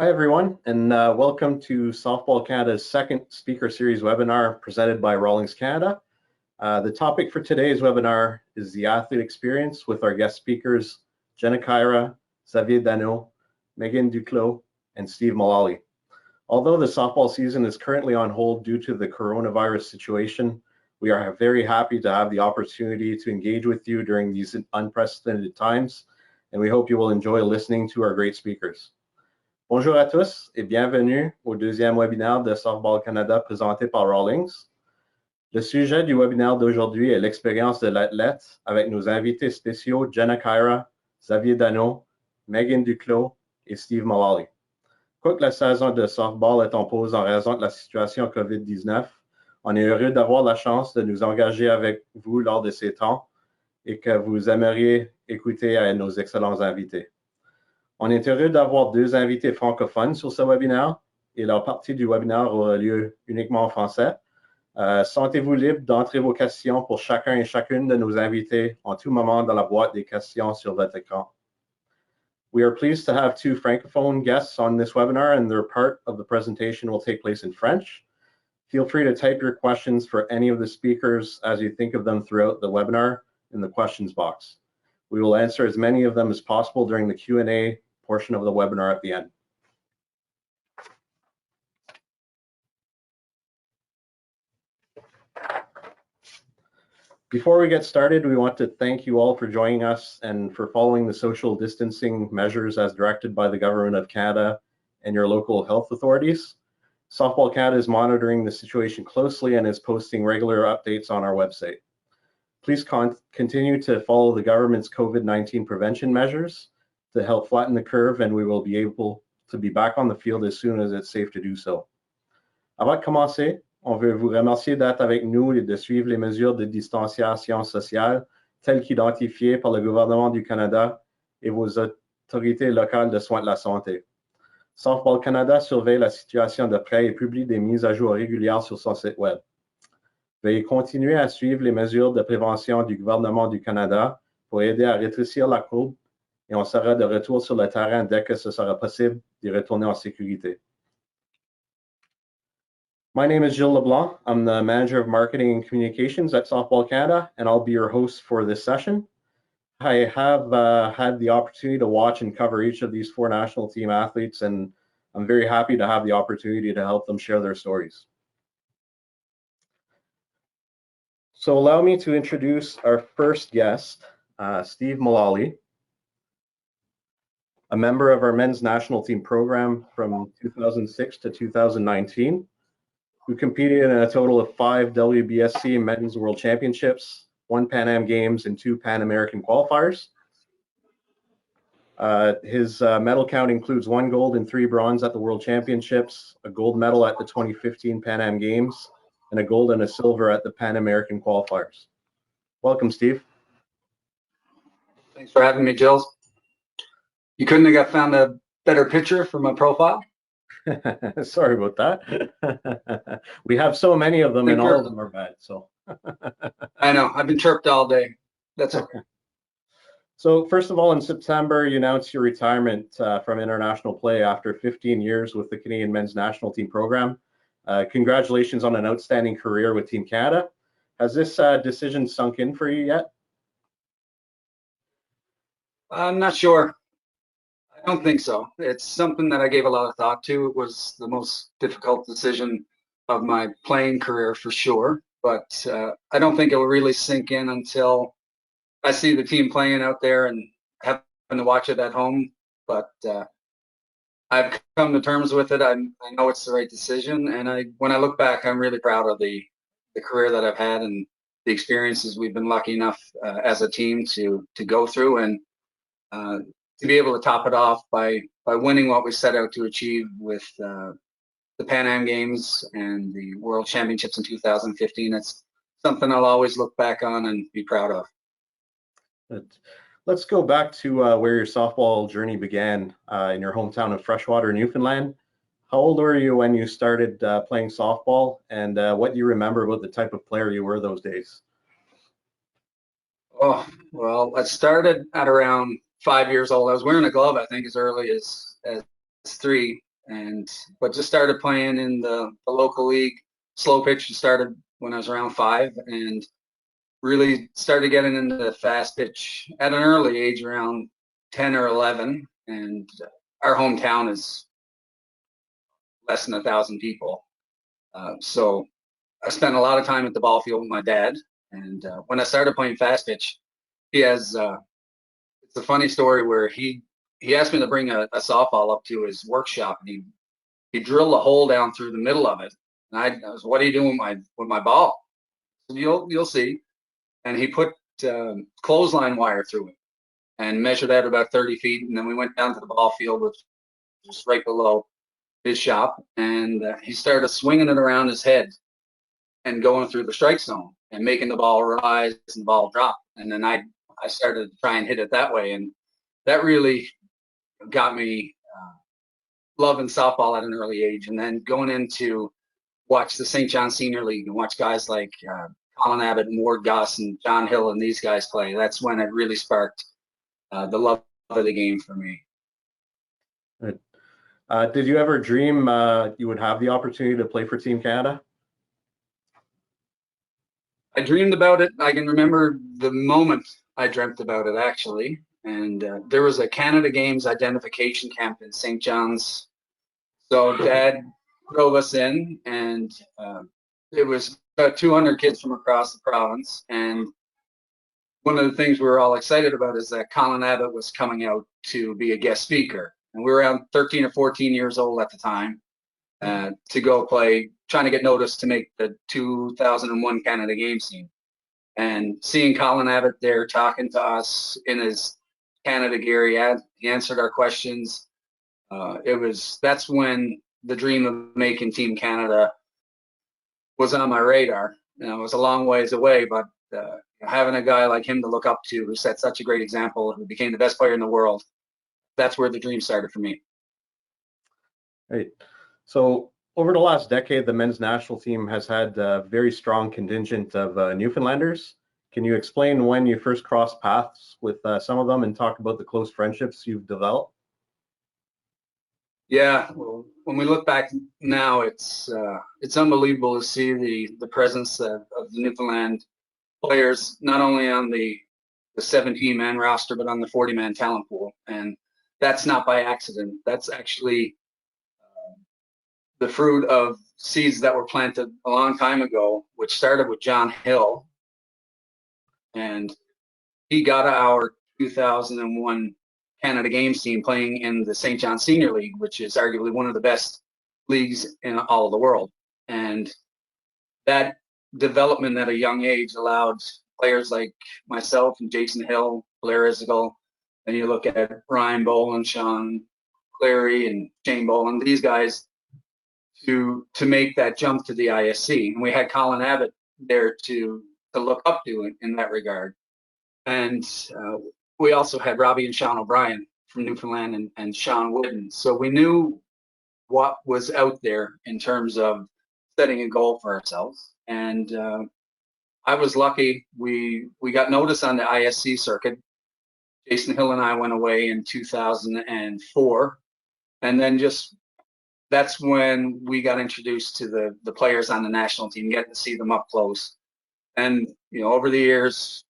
Hi, everyone, and welcome to Softball Canada's second speaker series webinar presented by Rawlings Canada. The topic for today's webinar is the athlete experience with our guest speakers, Jenna Caira, Xavier Daneau, Megan Duclos, and Steve Mullaley. Although the softball season is currently on hold due to the coronavirus situation, we are very happy to have the opportunity to engage with you during these unprecedented times, and we hope you will enjoy listening to our great speakers. Bonjour à tous et bienvenue au deuxième webinaire de Softball Canada présenté par Rawlings. Le sujet du webinaire d'aujourd'hui est l'expérience de l'athlète avec nos invités spéciaux Jenna Caira, Xavier Daneau, Megan Duclos et Steve Mullaley. Quoique la saison de softball est en pause en raison de la situation COVID-19, on est heureux d'avoir la chance de nous engager avec vous lors de ces temps et que vous aimeriez écouter à nos excellents invités. On est heureux d'avoir deux invités francophones sur ce webinaire et leur partie du webinaire aura lieu uniquement en français. Sentez-vous libre d'entrer vos questions pour chacun et chacune de nos invités en tout moment dans la boîte des questions sur votre écran. We are pleased to have two francophone guests on this webinar, and their part of the presentation will take place in French. Feel free to type your questions for any of the speakers as you think of them throughout the webinar in the questions box. We will answer as many of them as possible during the Q&A portion of the webinar at the end. Before we get started, we want to thank you all for joining us and for following the social distancing measures as directed by the Government of Canada and your local health authorities. Softball Canada is monitoring the situation closely and is posting regular updates on our website. Please continue to follow the government's COVID-19 prevention measures to help flatten the curve, and we will be able to be back on the field as soon as it's safe to do so. Avant de commencer, on veut vous remercier d'être avec nous et de suivre les mesures de distanciation sociale telles qu'identifiées par le gouvernement du Canada et vos autorités locales de soins de la santé. Softball Canada surveille la situation de près et publie des mises à jour régulières sur son site web. Veuillez continuer à suivre les mesures de prévention du gouvernement du Canada pour aider à rétrécir la courbe et on sera de retour sur le terrain dès que ce sera possible d'y retourner en sécurité. My name is Leblanc. I'm the Manager of Marketing and Communications at Softball Canada, and I'll be your host for this session. I have had the opportunity to watch and cover each of these four national team athletes, and I'm very happy to have the opportunity to help them share their stories. So allow me to introduce our first guest, Steve Mullaley, a member of our men's national team program from 2006 to 2019, who competed in a total of 5 Wbscm men's world championships, 1 Pan Am Games, and 2 Pan American qualifiers. His medal count includes 1 gold and 3 bronze at the World Championships, a gold medal at the 2015 Pan Am Games, and a gold and a silver at the Pan American qualifiers. Welcome, Steve. Thanks for having me, Jills. You couldn't have found a better picture for my profile? Sorry about that. We have so many of them and all of them are bad. So I know, I've been chirped all day. That's okay. So first of all, in September, you announced your retirement from international play after 15 years with the Canadian men's national team program. Congratulations on an outstanding career with Team Canada. Has this decision sunk in for you yet? I'm not sure. I don't think so. It's something that I gave a lot of thought to. It was the most difficult decision of my playing career for sure, but I don't think it will really sink in until I see the team playing out there and having to watch it at home. But I've come to terms with it. I know it's the right decision, and when I look back, I'm really proud of the career that I've had and the experiences we've been lucky enough as a team to go through, and to be able to top it off by winning what we set out to achieve with the Pan Am Games and the World Championships in 2015. It's something I'll always look back on and be proud of. Let's go back to where your softball journey began in your hometown of Freshwater, Newfoundland. How old were you when you started playing softball, and what do you remember about the type of player you were those days? Oh, well, I started at around 5 years old. I was wearing a glove, I think, as early as 3. but just started playing in the local league. Slow pitch started when I was around 5, and really started getting into the fast pitch at an early age, around 10 or 11. And our hometown is less than 1,000 people. So I spent a lot of time at the ball field with my dad. And when I started playing fast pitch, he has, it's a funny story where he asked me to bring a softball up to his workshop, and he drilled a hole down through the middle of it. And I was, what are you doing with my ball? So you'll see. And he put clothesline wire through it and measured out about 30 feet. And then we went down to the ball field, which was right below his shop. And he started swinging it around his head and going through the strike zone and making the ball rise and the ball drop. And then I started to try and hit it that way. And that really got me loving softball at an early age. And then going into watch the St. John Senior League and watch guys like Colin Abbott and Ward Goss and John Hill and these guys play. That's when it really sparked the love of the game for me. Good. Did you ever dream you would have the opportunity to play for Team Canada? I dreamed about it. I can remember the moment I dreamt about it, actually. And there was a Canada Games identification camp in St. John's. So Dad drove us in, and it was about 200 kids from across the province. And one of the things we were all excited about is that Colin Abbott was coming out to be a guest speaker. And we were around 13 or 14 years old at the time to go play, trying to get noticed to make the 2001 Canada Games team. And seeing Colin Abbott there talking to us in his Canada gear, he answered our questions. That's when the dream of making Team Canada was on my radar. You know, it was a long ways away, but having a guy like him to look up to, who set such a great example, who became the best player in the world, that's where the dream started for me. Right. So over the last decade, the men's national team has had a very strong contingent of Newfoundlanders. Can you explain when you first crossed paths with some of them and talk about the close friendships you've developed? Yeah, well, when we look back now, it's unbelievable to see the presence of the Newfoundland players, not only on the 17-man roster, but on the 40-man talent pool. And that's not by accident. That's actually the fruit of seeds that were planted a long time ago, which started with John Hill. And he got our 2001 Canada Games team playing in the St. John Senior League, which is arguably one of the best leagues in all of the world. And that development at a young age allowed players like myself and Jason Hill, Blair Isigal, and you look at Ryan Boland, Sean Clary, and Shane Boland, these guys to make that jump to the ISC. And we had Colin Abbott there to look up to in that regard. And we also had Robbie and Sean O'Brien from Newfoundland and Sean Wooden. So we knew what was out there in terms of setting a goal for ourselves. And I was lucky. We got notice on the ISC circuit. Jason Hill and I went away in 2004. And then that's when we got introduced to the players on the national team, getting to see them up close. And, you know, over the years,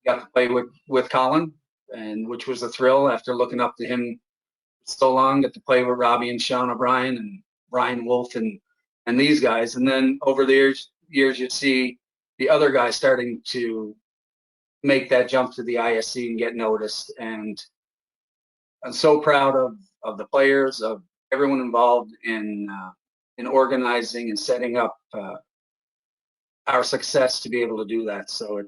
got to play with Colin, and which was a thrill after looking up to him so long. Got to play with Robbie and Sean O'Brien and Brian Wolf and these guys. And then over the years you see the other guys starting to make that jump to the ISC and get noticed. And I'm so proud of the players, of everyone involved in organizing and setting up our success to be able to do that. So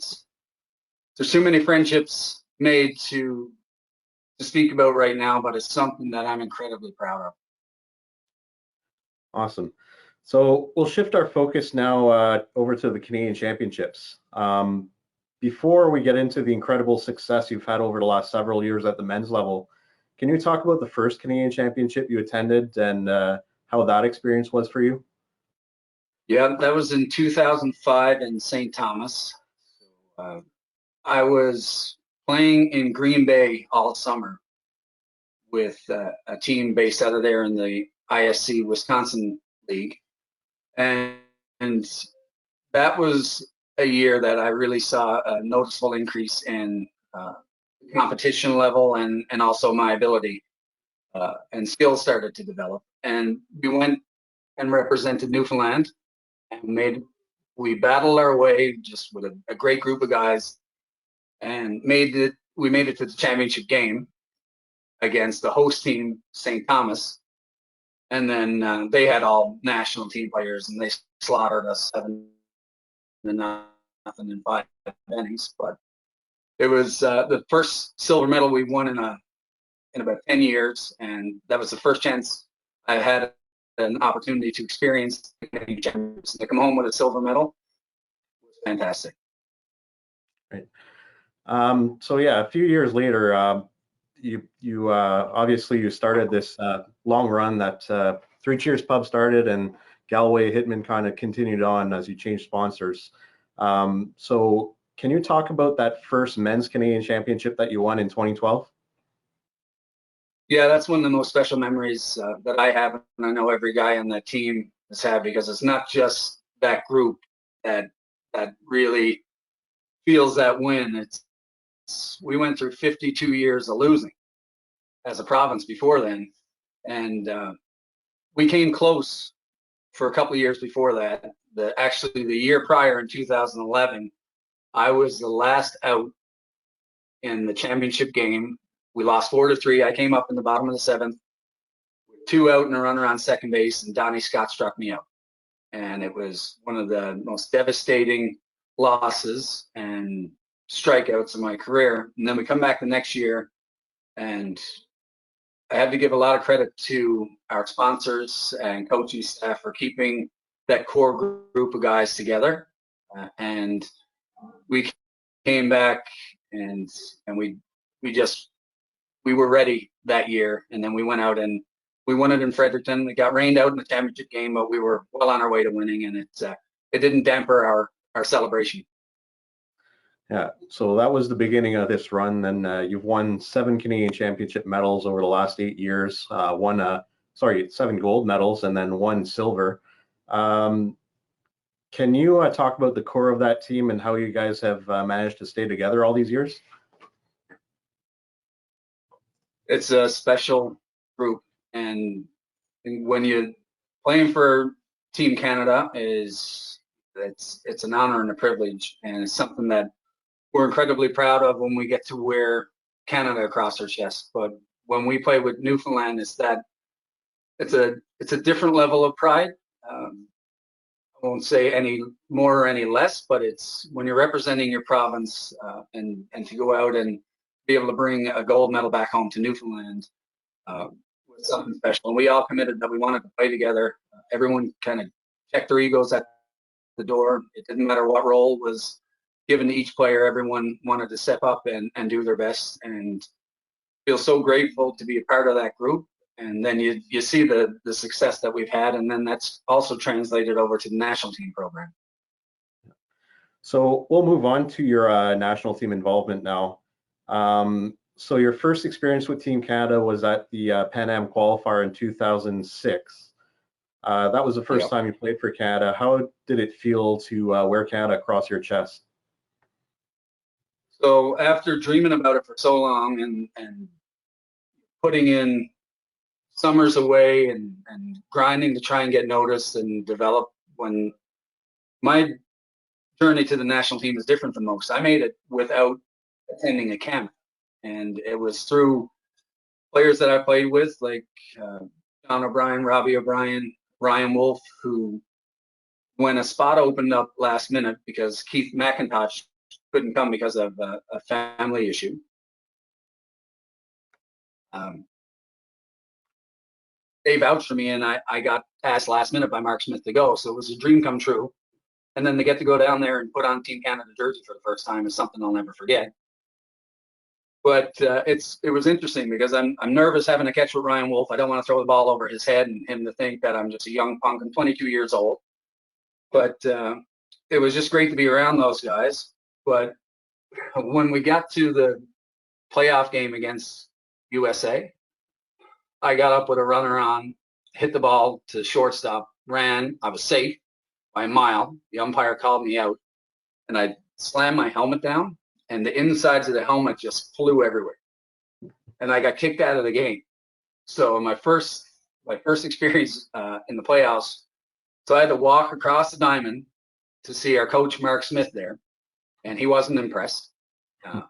there's too many friendships made to speak about right now, but it's something that I'm incredibly proud of. Awesome. So we'll shift our focus now over to the Canadian Championships. Before we get into the incredible success you've had over the last several years at the men's level, can you talk about the first Canadian Championship you attended and how that experience was for you? Yeah, that was in 2005 in St. Thomas. I was playing in Green Bay all summer with a team based out of there in the ISC Wisconsin League, and that was a year that I really saw a noticeable increase in competition level and also my ability and skills started to develop. And we went and represented Newfoundland and we battled our way just with a great group of guys and we made it to the championship game against the host team, St. Thomas. And then they had all national team players and they slaughtered us 7-0 in 5 innings. But it was the first silver medal we won in about 10 years. And that was the first chance I had an opportunity to experience the championships. To come home with a silver medal was fantastic. Right. So yeah, a few years later, you obviously you started this long run that Three Cheers Pub started, and Galway Hitman kind of continued on as you changed sponsors. So can you talk about that first men's Canadian championship that you won in 2012? Yeah, that's one of the most special memories that I have, and I know every guy on that team has had, because it's not just that group that really feels that win. We went through 52 years of losing as a province before then, and we came close for a couple of years before that. Actually, the year prior in 2011, I was the last out in the championship game. We lost 4-3. I came up in the bottom of the 7th, with 2 out and a runner on second base, and Donnie Scott struck me out. And it was one of the most devastating losses and strikeouts of my career. And then we come back the next year, and I have to give a lot of credit to our sponsors and coaching staff for keeping that core group of guys together. And we came back and we were ready that year. And then we went out and we won it in Fredericton. It got rained out in the championship game, but we were well on our way to winning, and it didn't damper our celebration. Yeah, so that was the beginning of this run. Then you've won 7 Canadian Championship medals over the last 8 years. 7 gold medals and then 1 silver. Can you talk about the core of that team and how you guys have managed to stay together all these years? It's a special group, and when you're playing for Team Canada, it's an honor and a privilege, and it's something that we're incredibly proud of when we get to wear Canada across our chest. But when we play with Newfoundland, it's a different level of pride. I won't say any more or any less, but it's when you're representing your province and to go out and be able to bring a gold medal back home to Newfoundland was something special. And we all committed that we wanted to play together. Everyone kind of checked their egos at the door. It didn't matter what role was given to each player. Everyone wanted to step up and do their best, and feel so grateful to be a part of that group. And then you see the success that we've had, and then that's also translated over to the national team program. So we'll move on to your national team involvement now. So your first experience with Team Canada was at the Pan Am qualifier in 2006. That was the first time you played for Canada. How did it feel to wear Canada across your chest? So after dreaming about it for so long and putting in summers away and grinding to try and get noticed and develop, when my journey to the national team is different than most. I made it without attending a camp, and it was through players that I played with, like John O'Brien, Robbie O'Brien, Ryan Wolf, who, when a spot opened up last minute because Keith McIntosh couldn't come because of a family issue, they vouched for me, and I got asked last minute by Mark Smith to go. So it was a dream come true. And then to get to go down there and put on Team Canada jersey for the first time is something I'll never forget. But it was interesting because I'm nervous having to catch with Ryan Wolf. I don't want to throw the ball over his head and him to think that I'm just a young punk. I'm 22 years old. But it was just great to be around those guys. But when we got to the playoff game against USA, I got up with a runner on, hit the ball to shortstop, ran. I was safe by a mile. The umpire called me out, and I slammed my helmet down, and the insides of the helmet just flew everywhere, and I got kicked out of the game. So my first experience in the playoffs, so I had to walk across the diamond to see our coach Mark Smith there, and he wasn't impressed,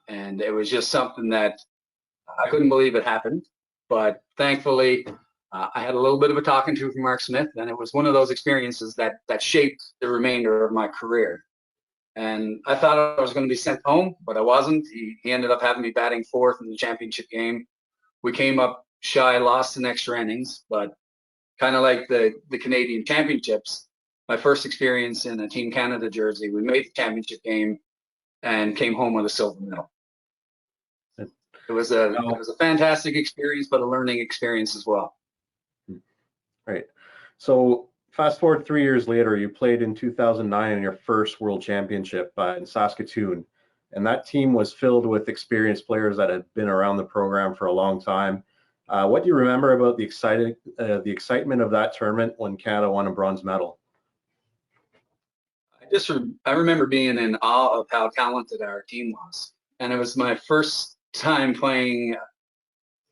and it was just something that I couldn't believe it happened. But thankfully, I had a little bit of a talking to from Mark Smith, and it was one of those experiences that shaped the remainder of my career. And I thought I was going to be sent home, but I wasn't. He ended up having me batting fourth in the championship game. We came up shy, lost in extra innings, but kind of like the Canadian Championships, my first experience in a Team Canada jersey, we made the championship game and came home with a silver medal. It was a fantastic experience, but a learning experience as well. Right. So fast forward 3 years later, you played in 2009 in your first World Championship in Saskatoon, and that team was filled with experienced players that had been around the program for a long time. What do you remember about the excitement of that tournament when Canada won a bronze medal? I remember being in awe of how talented our team was, and it was my first time playing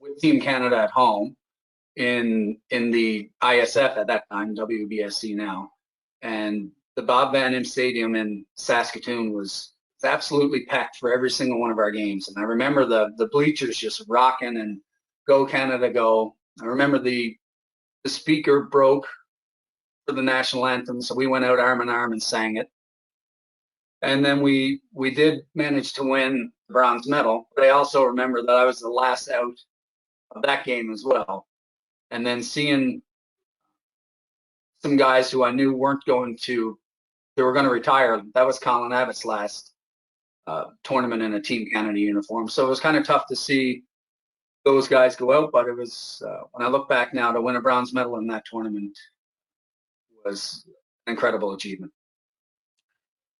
with Team Canada at home in the ISF at that time, Wbscm now, and the Bob Van Impe Stadium in Saskatoon was absolutely packed for every single one of our games. And I remember the bleachers just rocking and go Canada go. I remember the speaker broke for the national anthem, so we went out arm in arm and sang it. And then we did manage to win the bronze medal, but I also remember that I was the last out of that game as well. And then seeing some guys who I knew they were going to retire. That was Colin Abbott's last tournament in a Team Canada uniform. So it was kind of tough to see those guys go out, but it was, when I look back now, to win a bronze medal in that tournament was an incredible achievement.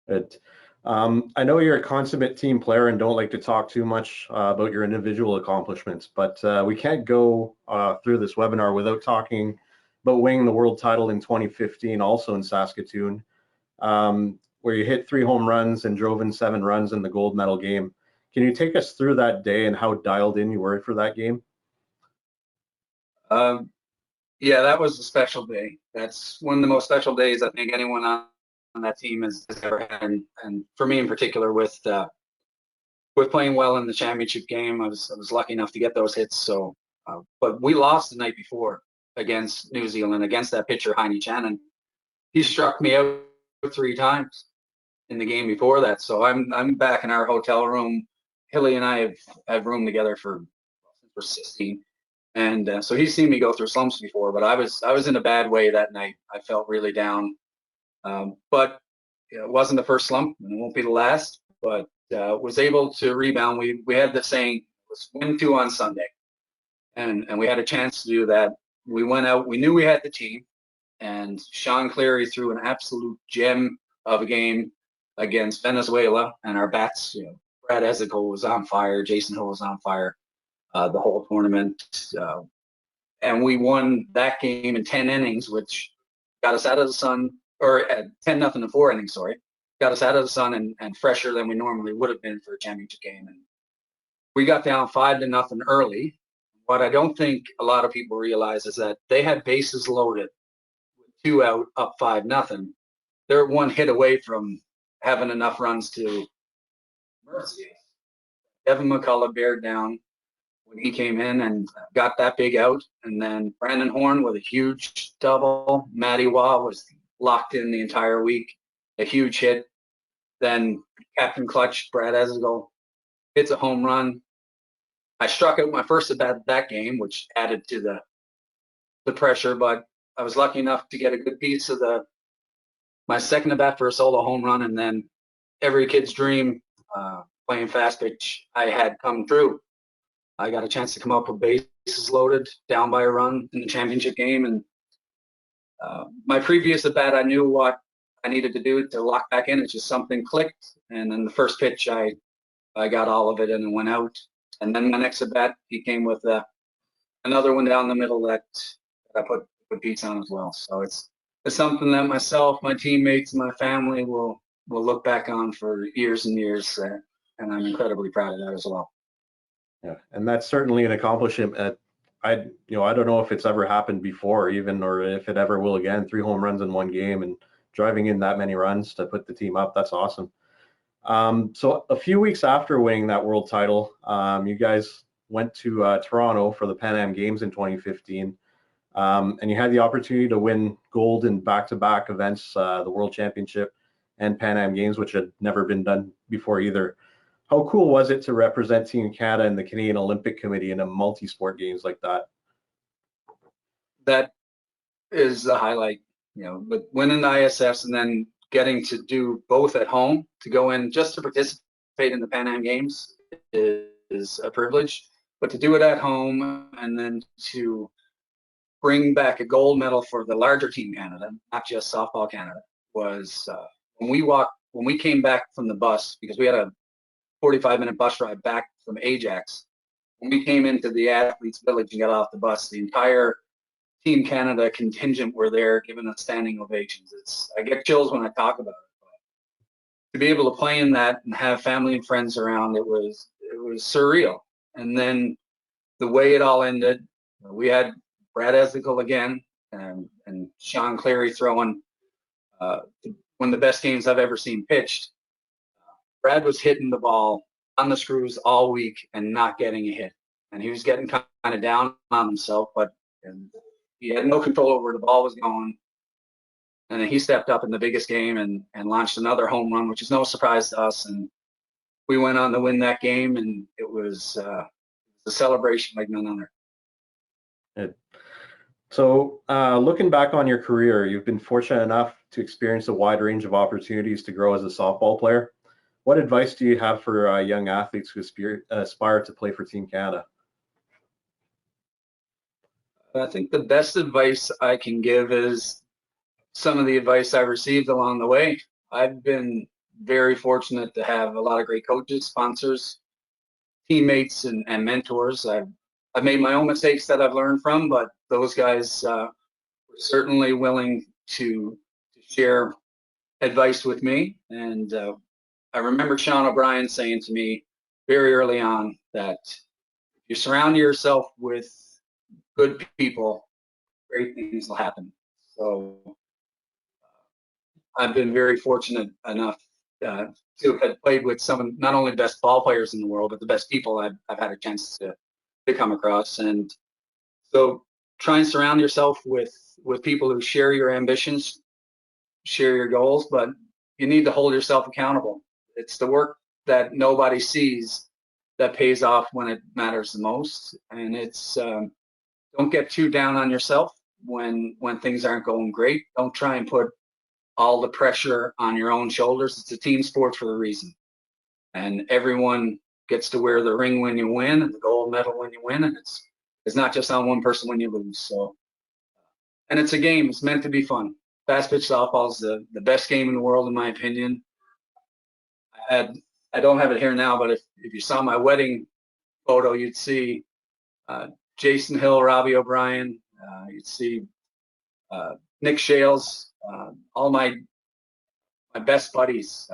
Good. I know you're a consummate team player and don't like to talk too much about your individual accomplishments, but we can't go through this webinar without talking about winning the world title in 2015, also in Saskatoon, where you hit 3 home runs and drove in 7 runs in the gold medal game. Can you take us through that day and how dialed in you were for that game? Yeah, that was a special day. That's one of the most special days I think anyone on that team has ever had, and for me in particular, with playing well in the championship game, I was lucky enough to get those hits. So, but we lost the night before against New Zealand, against that pitcher Heine Channon. He struck me out 3 times in the game before that. So I'm back in our hotel room. Hilly and I have roomed together for 16, and so he's seen me go through slumps before. But I was in a bad way that night. I felt really down. But it wasn't the first slump, and it won't be the last. But was able to rebound. We had the saying, it was win 2 on Sunday, and we had a chance to do that. We went out. We knew we had the team, and Sean Cleary threw an absolute gem of a game against Venezuela, and our bats. Brad Ezekiel was on fire. Jason Hill was on fire the whole tournament, and we won that game in 10 innings, which got us out of the sun. Or at 10-0 in 4 innings, sorry, got us out of the sun and fresher than we normally would have been for a championship game. And we got down 5-0 early. What I don't think a lot of people realize is that they had bases loaded with 2 out, up 5-0. They're 1 hit away from having enough runs to mercy. Evan McCullough bared down when he came in and got that big out. And then Brandon Horn with a huge double. Matty Waugh was locked in the entire week, a huge hit. Then Captain Clutch, Brad Ezekiel, hits a home run. I struck out my first at bat that game, which added to the pressure, but I was lucky enough to get a good piece of my second at bat for a solo home run, and then every kid's dream playing fast pitch I had come true. I got a chance to come up with bases loaded, down by a run in the championship game, and my previous at bat, I knew what I needed to do to lock back in. It's just something clicked, and then the first pitch, I got all of it and it went out. And then my next at bat, he came with another one down the middle that I put competes on as well. So it's something that myself, my teammates, and my family will look back on for years and years, and I'm incredibly proud of that as well. Yeah, and that's certainly an accomplishment. I don't know if it's ever happened before, even, or if it ever will again. 3 home runs in 1 game and driving in that many runs to put the team up. That's awesome. So a few weeks after winning that world title, you guys went to Toronto for the Pan Am Games in 2015, and you had the opportunity to win gold in back-to-back events, the World Championship and Pan Am Games, which had never been done before either. How cool was it to represent Team Canada in the Canadian Olympic Committee in a multi-sport games like that? That is the highlight, but winning the ISFs and then getting to do both at home, to go in just to participate in the Pan Am Games is a privilege, but to do it at home and then to bring back a gold medal for the larger Team Canada, not just Softball Canada, was when we came back from the bus, because we had a 45-minute bus ride back from Ajax. When we came into the athletes village and got off the bus, the entire Team Canada contingent were there giving us standing ovations. I get chills when I talk about it. But to be able to play in that and have family and friends around, it was surreal. And then the way it all ended, we had Brad Eslical again and Sean Cleary throwing one of the best games I've ever seen pitched. Brad was hitting the ball on the screws all week and not getting a hit. And he was getting kind of down on himself, but he had no control over where the ball was going. And then he stepped up in the biggest game and launched another home run, which is no surprise to us. And we went on to win that game, and it was a celebration like none other. So looking back on your career, you've been fortunate enough to experience a wide range of opportunities to grow as a softball player. What advice do you have for young athletes who aspire to play for Team Canada? I think the best advice I can give is some of the advice I've received along the way. I've been very fortunate to have a lot of great coaches, sponsors, teammates, and mentors. I've made my own mistakes that I've learned from, but those guys were certainly willing to share advice with me. And I remember Sean O'Brien saying to me very early on that if you surround yourself with good people, great things will happen. So I've been very fortunate enough to have played with some of not only the best ball players in the world, but the best people I've had a chance to come across. And so try and surround yourself with people who share your ambitions, share your goals, but you need to hold yourself accountable. It's the work that nobody sees that pays off when it matters the most. And it's don't get too down on yourself when things aren't going great. Don't try and put all the pressure on your own shoulders. It's a team sport for a reason. And everyone gets to wear the ring when you win and the gold medal when you win. And it's not just on one person when you lose. So, and it's a game. It's meant to be fun. Fast pitch softball is the best game in the world, in my opinion. I don't have it here now, but if you saw my wedding photo, you'd see Jason Hill, Robbie O'Brien, you'd see Nick Shales, all my best buddies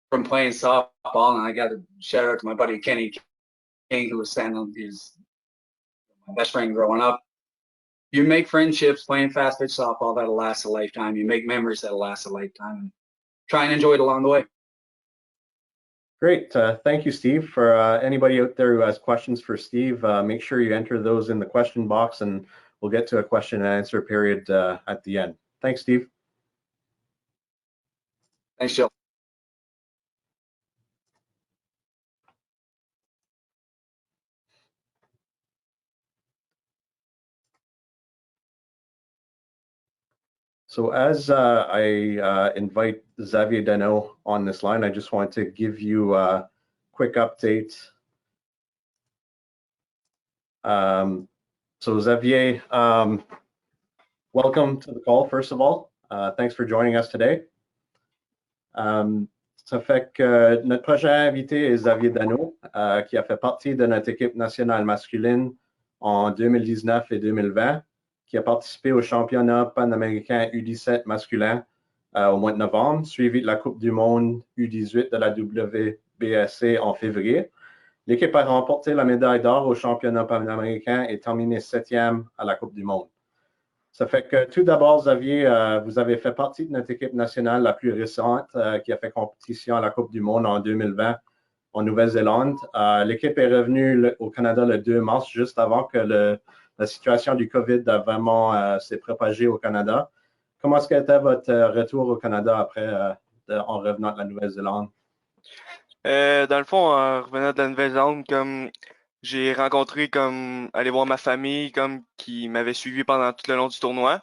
from playing softball. And I got to shout out to my buddy Kenny King, who was standing, he's my best friend growing up. You make friendships playing fast pitch softball that'll last a lifetime. You make memories that'll last a lifetime. Try and enjoy it along the way. Great. Thank you, Steve. For anybody out there who has questions for Steve, make sure you enter those in the question box, and we'll get to a question and answer period at the end. Thanks, Steve. Thanks, Jill. So as I invite Xavier Daneau on this line, I just want to give you a quick update. So Xavier, welcome to the call, first of all. Thanks for joining us today. Ça fait que notre prochain invité est Xavier Daneau, qui a fait partie de notre équipe nationale masculine en 2019 et 2020, qui qui a participé au championnat panaméricain U17 masculin au mois de novembre, suivi de la Coupe du monde U18 de la Wbsc en février. L'équipe a remporté la médaille d'or au championnat panaméricain et terminé 7e à la Coupe du monde. Ça fait que tout d'abord, Xavier, vous avez fait partie de notre équipe nationale la plus récente qui a fait compétition à la Coupe du monde en 2020 en Nouvelle-Zélande. L'équipe est revenue au Canada le 2 mars, juste avant que la situation du COVID a vraiment s'est propagée au Canada. Comment est-ce qu'était votre retour au Canada après en revenant de la Nouvelle-Zélande? Dans le fond, en revenant de la Nouvelle-Zélande, comme j'ai rencontré comme aller voir ma famille comme qui m'avait suivi pendant tout le long du tournoi.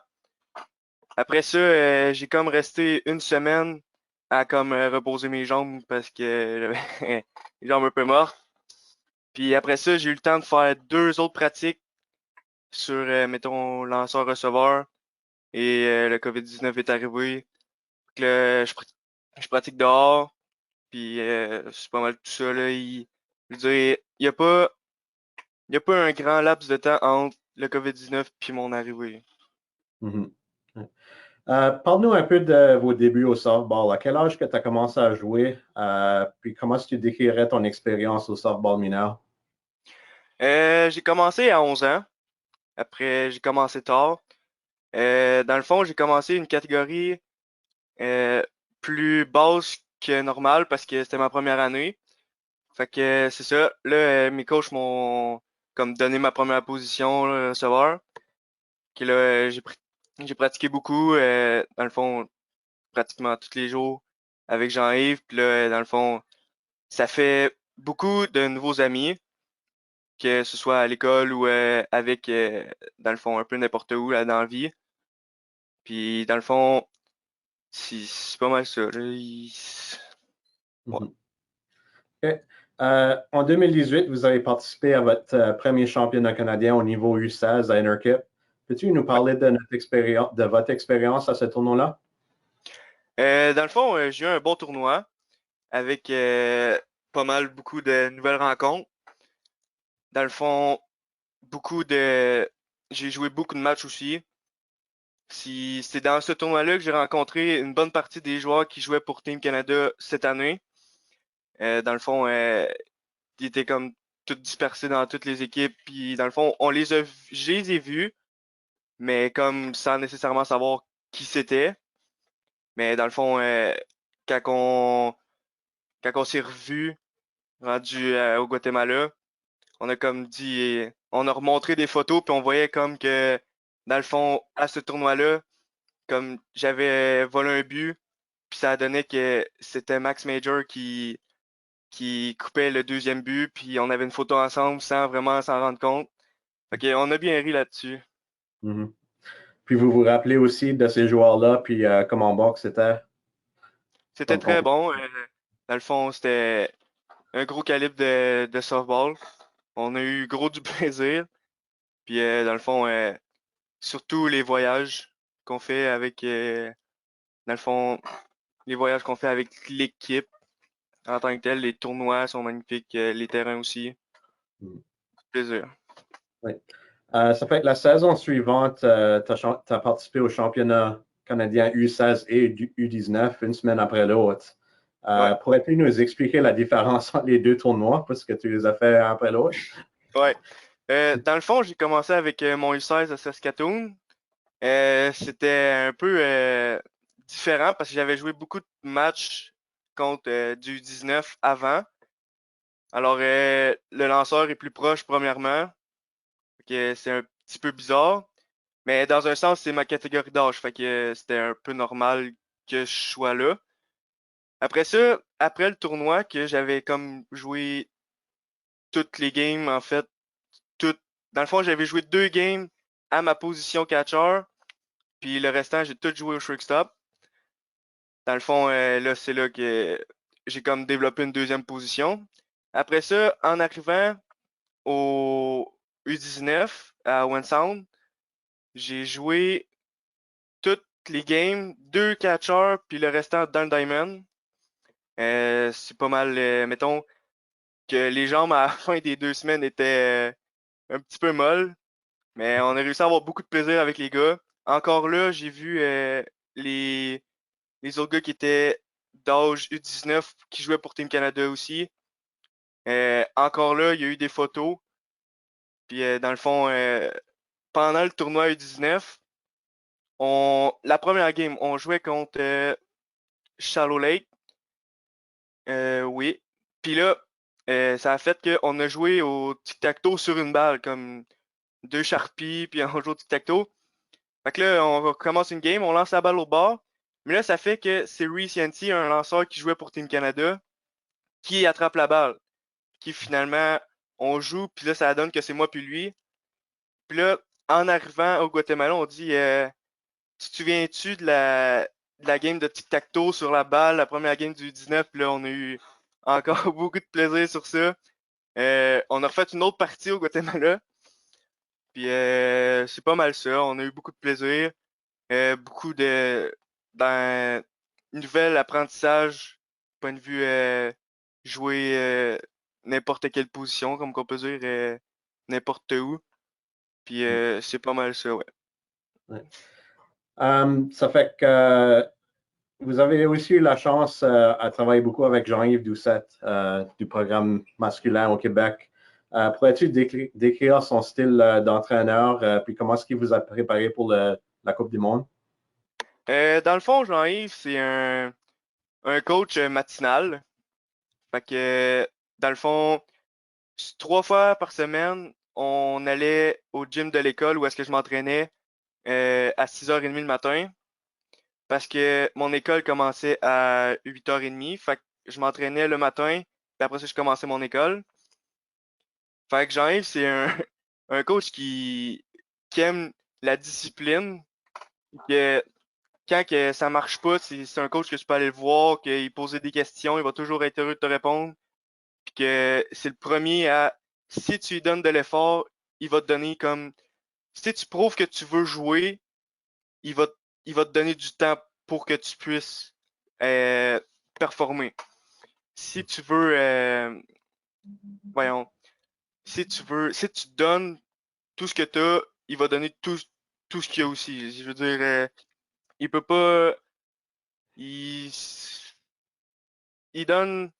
Après ça, j'ai comme resté une semaine à comme reposer mes jambes parce que j'avais les jambes un peu mortes. Puis après ça, j'ai eu le temps de faire 2 autres pratiques sur, mettons, lanceur-receveur et le COVID-19 est arrivé. Donc là, je pratique dehors. Puis c'est pas mal tout ça, là. Je veux dire, il y a pas un grand laps de temps entre le COVID-19 puis mon arrivée. Mm-hmm. Parle-nous un peu de vos débuts au softball. À quel âge que tu as commencé à jouer? Puis comment est-ce que tu décrirais ton expérience au softball mineur? J'ai commencé à 11 ans. Après, j'ai commencé tard. Dans le fond, j'ai commencé une catégorie plus basse que normale parce que c'était ma première année. Fait que c'est ça. Là, mes coachs m'ont comme donné ma première position, là, receveur. Que là, j'ai pratiqué beaucoup. Dans le fond, pratiquement tous les jours avec Jean-Yves. Puis là, dans le fond, ça fait beaucoup de nouveaux amis, que ce soit à l'école ou avec, dans le fond, un peu n'importe où là, dans la vie. Puis dans le fond, c'est pas mal ça. Là. Ouais. Mhm. Okay. En 2018, vous avez participé à votre premier championnat canadien au niveau U16 à Interkip. Peux-tu nous Ouais. parler de votre expérience à ce tournoi-là? Dans le fond, j'ai eu un bon tournoi avec pas mal beaucoup de nouvelles rencontres. Dans le fond, j'ai joué beaucoup de matchs aussi. C'est dans ce tournoi-là que j'ai rencontré une bonne partie des joueurs qui jouaient pour Team Canada cette année. Dans le fond, ils étaient comme tous dispersés dans toutes les équipes. Puis dans le fond, je les ai vus, mais comme sans nécessairement savoir qui c'était. Mais dans le fond, quand on, quand on s'est revus, rendu au Guatemala, on a comme dit, on a remontré des photos, puis on voyait comme que, dans le fond, à ce tournoi-là, comme j'avais volé un but, puis ça a donné que c'était Max Major qui coupait le deuxième but, puis on avait une photo ensemble sans vraiment s'en rendre compte. Fait qu'on a bien ri là-dessus. Mhm. Puis vous vous rappelez aussi de ces joueurs-là, puis comment bon que c'était? C'était Comme très bon. Dans le fond, c'était un gros calibre de softball. On a eu gros du plaisir. Puis dans le fond, surtout les voyages qu'on fait avec, dans le fond, les voyages qu'on fait avec l'équipe en tant que tel. Les tournois sont magnifiques, les terrains aussi. Mhm. Plaisir. Oui. Ça fait que la saison suivante, tu as participé au championnat canadien U16 et U19 une semaine après l'autre. Ouais, Pourrais-tu nous expliquer la différence entre les deux tournois, parce que tu les as fait un après l'autre? ouais. Dans le fond, j'ai commencé avec mon U16 à Saskatoon. C'était un peu différent parce que j'avais joué beaucoup de matchs contre du 19 avant. Alors, le lanceur est plus proche, premièrement. Fait que c'est un petit peu bizarre. Mais dans un sens, c'est ma catégorie d'âge. Fait que c'était un peu normal que je sois là. Après ça, après le tournoi, que j'avais comme joué toutes les games, en fait, toutes. Dans le fond, j'avais joué 2 games à ma position catcher. Puis le restant, j'ai tout joué au shortstop. Dans le fond, là, c'est là que j'ai comme développé une deuxième position. Après ça, en arrivant au U19 à Sound, j'ai joué toutes les games, 2 catchers, puis le restant dans le diamond. C'est pas mal, mettons, que les jambes à la fin des 2 semaines étaient un petit peu molles. Mais on a réussi à avoir beaucoup de plaisir avec les gars. Encore là, j'ai vu les, les autres gars qui étaient d'âge U19 qui jouaient pour Team Canada aussi. Encore là, il y a eu des photos. Puis dans le fond, pendant le tournoi U19, la première game, on jouait contre Shallow Lake. Oui. Puis là, ça a fait qu'on a joué au tic-tac-toe sur une balle, comme deux charpies, puis on joue au tic-tac-toe. Fait que là, on recommence une game, on lance la balle au bord. Mais là, ça fait que c'est Reece Yancy, un lanceur qui jouait pour Team Canada, qui attrape la balle. Qui finalement, on joue, puis là, ça donne que c'est moi puis lui. Puis là, en arrivant au Guatemala, on dit tu te souviens-tu de la game de tic-tac-toe sur la balle, la première game du 19? Puis là, on a eu encore beaucoup de plaisir sur ça. On a refait une autre partie au Guatemala. Puis c'est pas mal ça. On a eu beaucoup de plaisir. Beaucoup d'un nouvel apprentissage, point de vue jouer n'importe quelle position, comme qu'on peut dire, n'importe où. Puis c'est pas mal ça, ouais. Ouais. Ça fait que vous avez aussi eu la chance à travailler beaucoup avec Jean-Yves Doucette du programme masculin au Québec. Pourrais-tu décrire son style d'entraîneur, puis comment est-ce qu'il vous a préparé pour la Coupe du Monde? Dans le fond, Jean-Yves, c'est un coach matinal. Fait que, dans le fond, 3 fois par semaine, on allait au gym de l'école où est-ce que je m'entraînais à 6h30 le matin. Parce que mon école commençait à 8h30. Fait que je m'entraînais le matin, puis après ça, je commençais mon école. Fait que Jean-Yves, c'est un coach qui aime la discipline. Que quand que ça marche pas, c'est un coach que tu peux aller le voir, qu'il pose des questions, il va toujours être heureux de te répondre. Puis que c'est le premier à, si tu lui donnes de l'effort, il va te donner comme, si tu prouves que tu veux jouer, il va, il va te donner du temps pour que tu puisses performer. Si tu veux, voyons, si tu donnes tout ce que tu as, il va donner tout ce qu'il y a aussi. Je veux dire, il peut pas, il, il donne,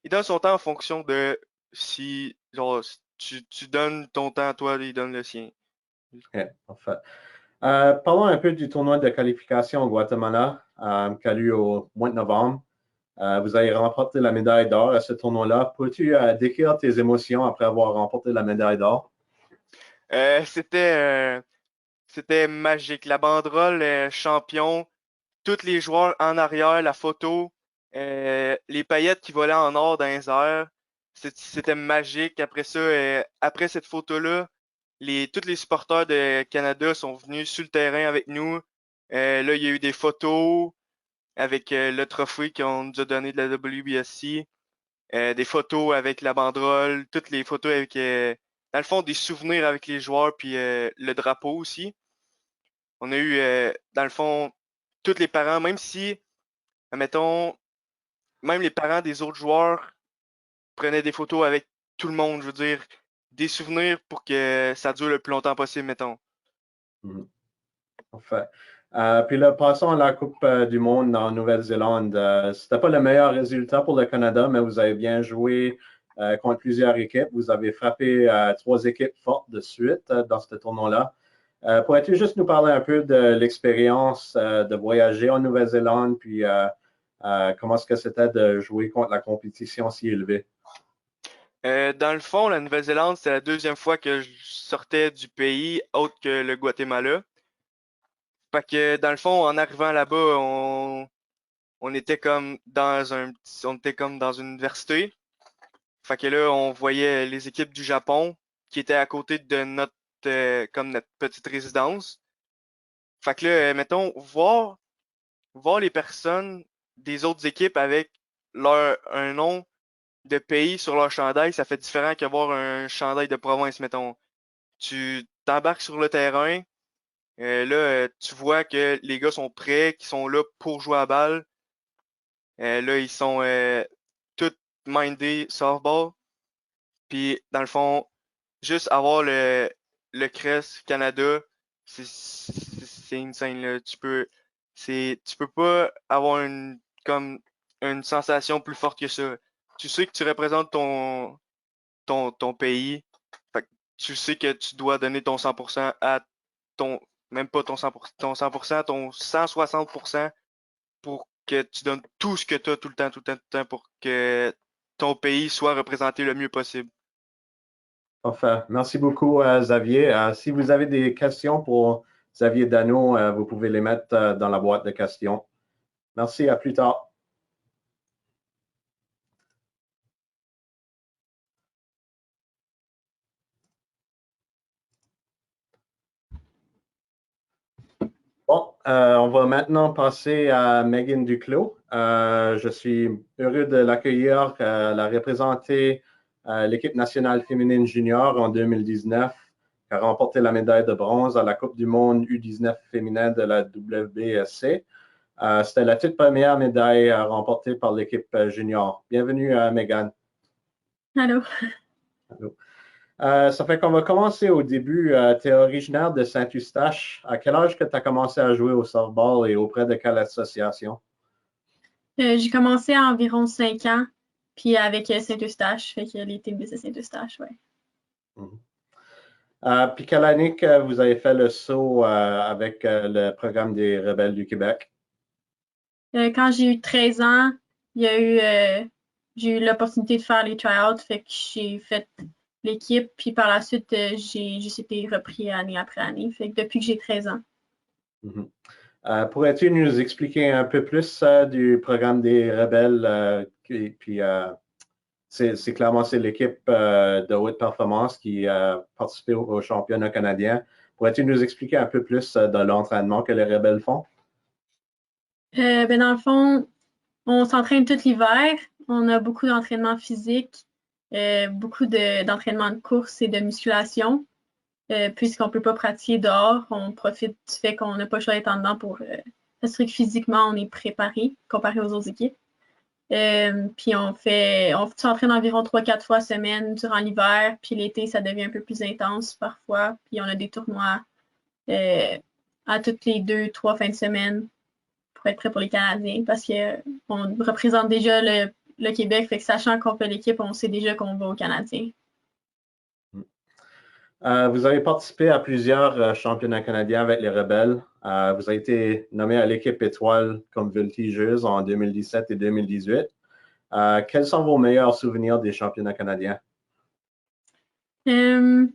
il donne son temps en fonction de si, genre, si tu donnes ton temps à toi, il donne le sien. OK, parfait. Parlons un peu du tournoi de qualification au Guatemala qui a lieu au mois de novembre. Vous avez remporté la médaille d'or à ce tournoi-là. Peux-tu décrire tes émotions après avoir remporté la médaille d'or? Euh, c'était, euh, c'était magique. La banderole champion, tous les joueurs en arrière, la photo, les paillettes qui volaient en or dans les airs. C'était magique. Après ça, après cette photo-là, tous les supporters de Canada sont venus sur le terrain avec nous. Là, il y a eu des photos avec le trophée qu'on nous a donné de la Wbsc, des photos avec la banderole, toutes les photos avec, dans le fond, des souvenirs avec les joueurs, puis le drapeau aussi. On a eu, dans le fond, tous les parents, même si, admettons, même les parents des autres joueurs prenaient des photos avec tout le monde, je veux dire, des souvenirs pour que ça dure le plus longtemps possible, mettons. Mhm. Parfait. Puis là, passons à la Coupe du Monde en Nouvelle-Zélande. C'était pas le meilleur résultat pour le Canada, mais vous avez bien joué contre plusieurs équipes. Vous avez frappé 3 équipes fortes de suite dans ce tournoi-là. Pourrais-tu juste nous parler un peu de l'expérience de voyager en Nouvelle-Zélande, puis comment est-ce que c'était de jouer contre la compétition si élevée? Dans le fond, la Nouvelle-Zélande, c'est la deuxième fois que je sortais du pays, autre que le Guatemala. Fait que dans le fond, en arrivant là-bas, on était comme on était comme dans une université. Fait que là, on voyait les équipes du Japon qui étaient à côté de comme notre petite résidence. Fait que là, mettons, voir les personnes des autres équipes avec un nom de pays sur leur chandail, ça fait différent que voir un chandail de province, mettons. Tu t'embarques sur le terrain, là, tu vois que les gars sont prêts, qu'ils sont là pour jouer à balle. Là, ils sont tous mindés softball. Puis, dans le fond, juste avoir le CRES Canada, c'est insane, là. Tu peux pas avoir comme une sensation plus forte que ça. Tu sais que tu représentes ton pays. Fait que tu sais que tu dois donner ton 100% à même pas ton 100%, ton 100%, ton 160% pour que tu donnes tout ce que tu as tout le temps, tout le temps, tout le temps pour que ton pays soit représenté le mieux possible. Parfait. Merci beaucoup, Xavier. Si vous avez des questions pour Xavier Daneau, vous pouvez les mettre dans la boîte de questions. Merci, à plus tard. Bon, on va maintenant passer à Megan Duclos. Je suis heureux de l'accueillir. Elle a représenté l'équipe nationale féminine junior en 2019, qui a remporté la médaille de bronze à la Coupe du monde U19 féminin de la Wbscm. C'était la toute première médaille remportée par l'équipe junior. Bienvenue, Megan. Allô. Allô. Ça fait qu'on va commencer au début. Tu es originaire de Saint-Eustache. À quel âge que tu as commencé à jouer au softball et auprès de quelle association? J'ai commencé à environ 5 ans, puis avec Saint-Eustache, fait que les teams de Saint-Eustache, ouais. Puis quelle année que vous avez fait le saut avec le programme des Rebelles du Québec? Quand j'ai eu 13 ans, j'ai eu l'opportunité de faire les tryouts, fait que j'ai fait l'équipe, puis par la suite, j'ai été repris année après année, fait que depuis que j'ai 13 ans. Pourrais-tu nous expliquer un peu plus du programme des Rebelles? Puis c'est clairement l'équipe de haute performance qui a participé au championnat canadien. Pourrais-tu nous expliquer un peu plus de l'entraînement que les Rebelles font? Dans le fond, on s'entraîne tout l'hiver. On a beaucoup d'entraînement physique, beaucoup d'entraînement de course et de musculation. Puisqu'on ne peut pas pratiquer dehors, on profite du fait qu'on n'a pas le choix d'être en dedans pour s'assurer que physiquement, on est préparé comparé aux autres équipes. Puis on s'entraîne environ 3-4 fois semaine durant l'hiver, puis l'été, ça devient un peu plus intense parfois. Puis on a des tournois à toutes les 2-3 fins de semaine pour être prêt pour les Canadiens, parce qu'on représente déjà le Québec, fait que sachant qu'on fait l'équipe, on sait déjà qu'on va aux Canadiens. Vous avez participé à plusieurs championnats canadiens avec les Rebelles. Vous avez été nommé à l'équipe étoile comme voltigeuse en 2017 et 2018. Quels sont vos meilleurs souvenirs des championnats canadiens? Je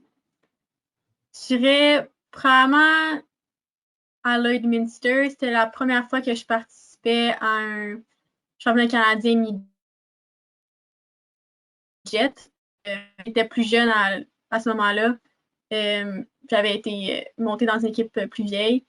dirais probablement à Lloydminster. C'était la première fois que je participais à un championnat canadien mi-jet. J'étais plus jeune à ce moment-là. J'avais été montée dans une équipe plus vieille.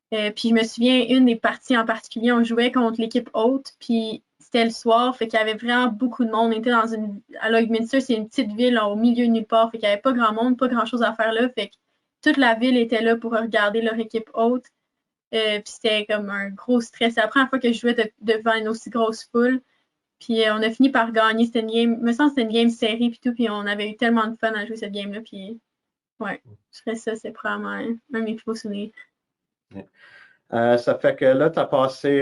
Puis je me souviens, une des parties en particulier, on jouait contre l'équipe haute, puis c'était le soir, fait qu'il y avait vraiment beaucoup de monde. On était à Lloydminster, c'est une petite ville au milieu de nulle part, fait qu'il n'y avait pas grand monde, pas grand-chose à faire là, fait que toute la ville était là pour regarder leur équipe haute. Puis c'était comme un gros stress. C'est la première fois que je jouais devant une aussi grosse foule. Puis on a fini par gagner. C'était une game, me semble que c'était une game serrée puis tout, puis on avait eu tellement de fun à jouer cette game-là, puis ouais, je dirais ça, c'est probablement un de mes plus beaux souvenirs. Ça fait que là, tu as passé,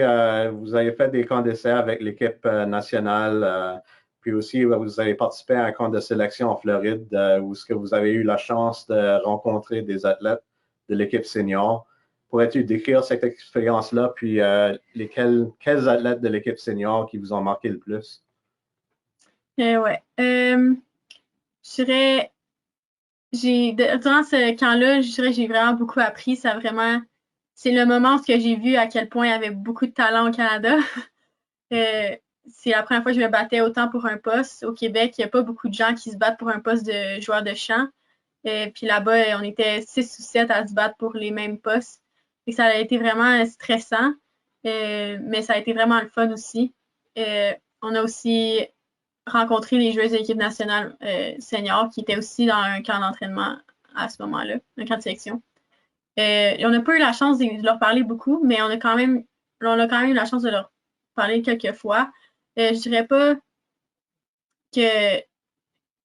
vous avez fait des camps d'essai avec l'équipe nationale, puis aussi vous avez participé à un camp de sélection en Floride où ce que vous avez eu la chance de rencontrer des athlètes de l'équipe senior. Pourrais-tu décrire cette expérience-là, puis quels athlètes de l'équipe senior qui vous ont marqué le plus? Ouais. Je dirais, durant ce camp-là, je dirais que j'ai vraiment beaucoup appris. C'est le moment où j'ai vu à quel point il y avait beaucoup de talent au Canada. C'est la première fois que je me battais autant pour un poste. Au Québec, il n'y a pas beaucoup de gens qui se battent pour un poste de joueur de chant. Puis là-bas, on était 6 ou 7 à se battre pour les mêmes postes. Et ça a été vraiment stressant, mais ça a été vraiment le fun aussi. On a aussi rencontré les joueuses de l'équipe nationale senior qui étaient aussi dans un camp d'entraînement à ce moment-là, un camp de sélection. On n'a pas eu la chance de leur parler beaucoup, mais on a quand même eu la chance de leur parler quelques fois. Je dirais pas que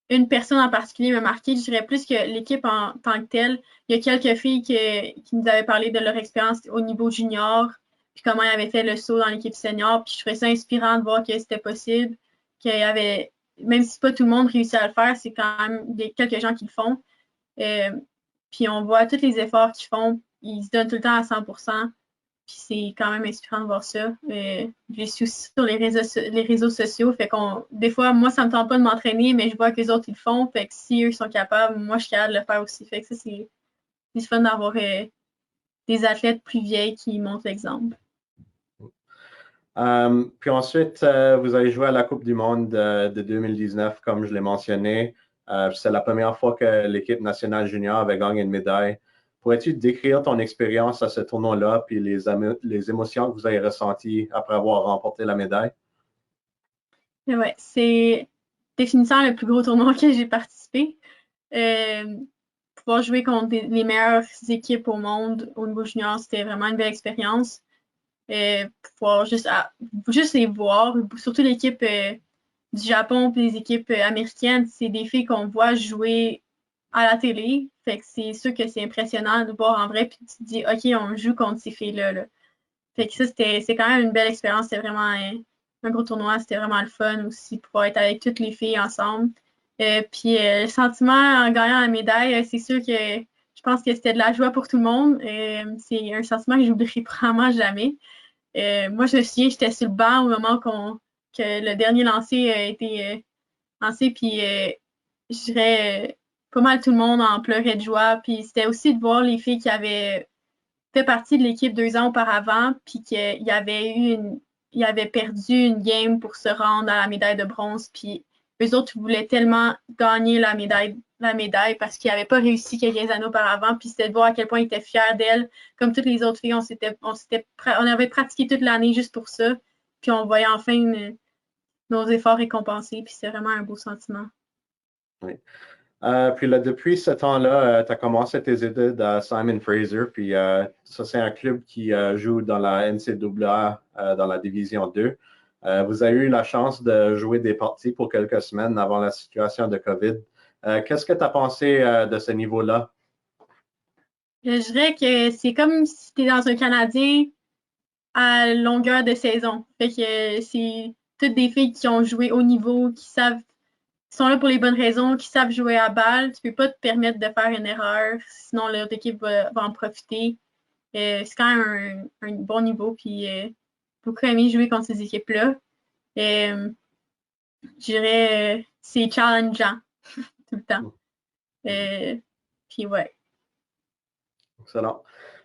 une personne en particulier m'a marqué. Je dirais plus que l'équipe en tant que telle. Il y a quelques filles qui nous avaient parlé de leur expérience au niveau junior, puis comment elles avaient fait le saut dans l'équipe senior. Puis je trouvais ça inspirant de voir que c'était possible, qu'il y avait, même si pas tout le monde réussit à le faire, c'est quand même quelques gens qui le font. Puis on voit tous les efforts qu'ils font. Ils se donnent tout le temps à 100%. Puis c'est quand même inspirant de voir ça. Je les suis aussi sur les réseaux sociaux. Fait des fois, moi, ça me tente pas de m'entraîner, mais je vois que les autres, ils le font. Fait que si eux sont capables, moi, je suis capable de le faire aussi. Fait que ça, c'est fun d'avoir des athlètes plus vieilles qui montrent l'exemple. Puis ensuite, vous avez joué à la Coupe du Monde de 2019, comme je l'ai mentionné. C'est la première fois que l'équipe nationale junior avait gagné une médaille. Pourrais-tu décrire ton expérience à ce tournoi-là, puis les émotions que vous avez ressenties après avoir remporté la médaille? Ouais, c'est définitivement le plus gros tournoi auquel j'ai participé. Pouvoir jouer contre les meilleures équipes au monde au niveau junior, c'était vraiment une belle expérience. Pouvoir juste les voir, surtout l'équipe du Japon et les équipes américaines, c'est des filles qu'on voit jouer à la télé. Fait que c'est sûr que c'est impressionnant de voir en vrai, puis tu te dis, OK, on joue contre ces filles-là. Là. Fait que ça, c'est quand même une belle expérience. C'était vraiment un gros tournoi. C'était vraiment le fun aussi, pouvoir être avec toutes les filles ensemble. Puis le sentiment en gagnant la médaille, c'est sûr que je pense que c'était de la joie pour tout le monde. C'est un sentiment que j'oublierai probablement jamais. Moi, je me souviens, j'étais sur le banc au moment que le dernier lancer a été lancé, puis je dirais pas mal tout le monde en pleurait de joie. Puis c'était aussi de voir les filles qui avaient fait partie de l'équipe 2 ans auparavant, puis qu'ils avaient perdu une game pour se rendre à la médaille de bronze, puis eux autres voulaient tellement gagner la médaille parce qu'ils n'avaient pas réussi quelques années auparavant, puis c'était de voir à quel point ils étaient fiers d'elles. Comme toutes les autres filles, on avait pratiqué toute l'année juste pour ça, puis on voyait enfin nos efforts récompensés, puis c'est vraiment un beau sentiment. Oui. Puis là, depuis ce temps-là, tu as commencé tes études à Simon Fraser, puis ça, c'est un club qui joue dans la NCAA, dans la division 2. Vous avez eu la chance de jouer des parties pour quelques semaines avant la situation de COVID. Qu'est-ce que tu as pensé de ce niveau-là? Je dirais que c'est comme si tu es dans un Canadien à longueur de saison. Fait que c'est toutes des filles qui ont joué au niveau, qui sont là pour les bonnes raisons, qui savent jouer à balle. Tu peux pas te permettre de faire une erreur, sinon l'autre équipe va en profiter. C'est quand même un bon niveau, puis beaucoup aimé jouer contre ces équipes-là. Je dirais c'est challengeant tout le temps. Puis ouais. Excellent.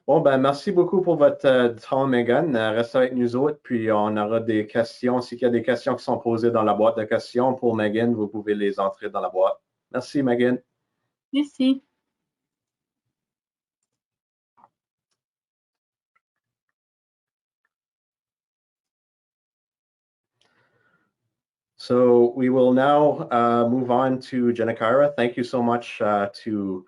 Bon, ben, merci beaucoup pour votre temps, Megan. Restez avec nous autres, puis on aura des questions. S'il y a des questions qui sont posées dans la boîte de questions pour Megan, vous pouvez les entrer dans la boîte. Merci, Megan. Merci. So we will now move on to Jenna Caira. Thank you so much to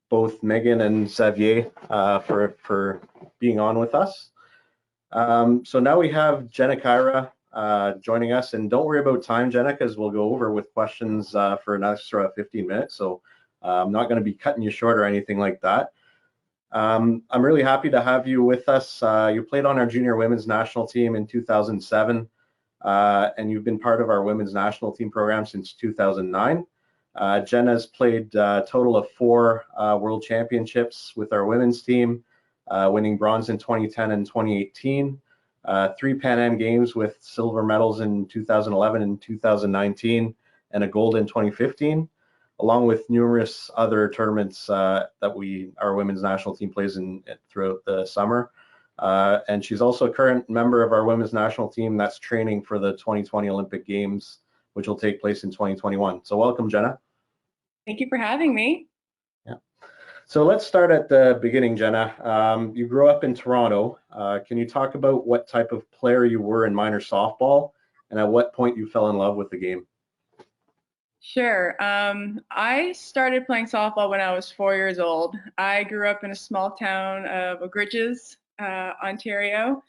both Megan and Xavier for being on with us. So now we have Jenna Caira joining us, and don't worry about time, Jenna, because we'll go over with questions for an extra 15 minutes. So I'm not going to be cutting you short or anything like that. I'm really happy to have you with us. You played on our junior women's national team in 2007. And you've been part of our women's national team program since 2009. Jenna's played a total of 4 world championships with our women's team, winning bronze in 2010 and 2018, 3 Pan Am Games with silver medals in 2011 and 2019, and a gold in 2015, along with numerous other tournaments that our women's national team plays in throughout the summer. And she's also a current member of our women's national team that's training for the 2020 Olympic Games, which will take place in 2021. So welcome, Jenna. Thank you for having me. Yeah. So let's start at the beginning, Jenna. You grew up in Toronto. Can you talk about what type of player you were in minor softball and at what point you fell in love with the game? Sure. I started playing softball when I was 4 years old. I grew up in a small town of Oak-Ridges, Ontario.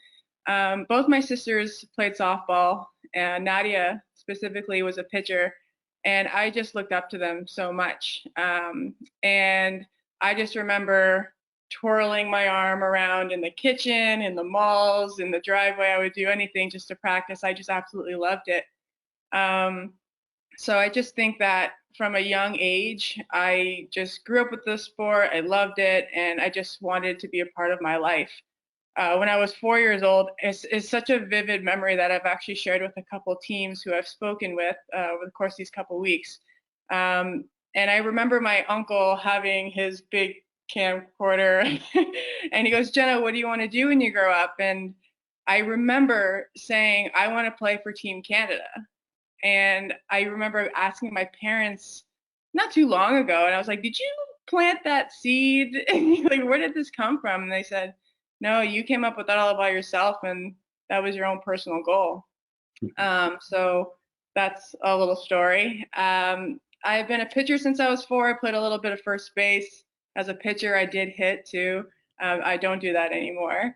Both my sisters played softball, and Nadia specifically was a pitcher. And I just looked up to them so much. And I just remember twirling my arm around in the kitchen, in the malls, in the driveway. I would do anything just to practice. I just absolutely loved it. So I just think that from a young age, I just grew up with the sport. I loved it, and I just wanted it to be a part of my life. When I was 4 years old, it's such a vivid memory that I've actually shared with a couple of teams who I've spoken with over the course of these couple of weeks. And I remember my uncle having his big camcorder and he goes, Jenna, what do you want to do when you grow up? And I remember saying, I want to play for Team Canada. And I remember asking my parents not too long ago, and I was like, did you plant that seed? Like, where did this come from? And they said, no, you came up with that all by yourself, and that was your own personal goal. So that's a little story. I've been a pitcher since I was 4. I played a little bit of first base. As a pitcher, I did hit too. I don't do that anymore.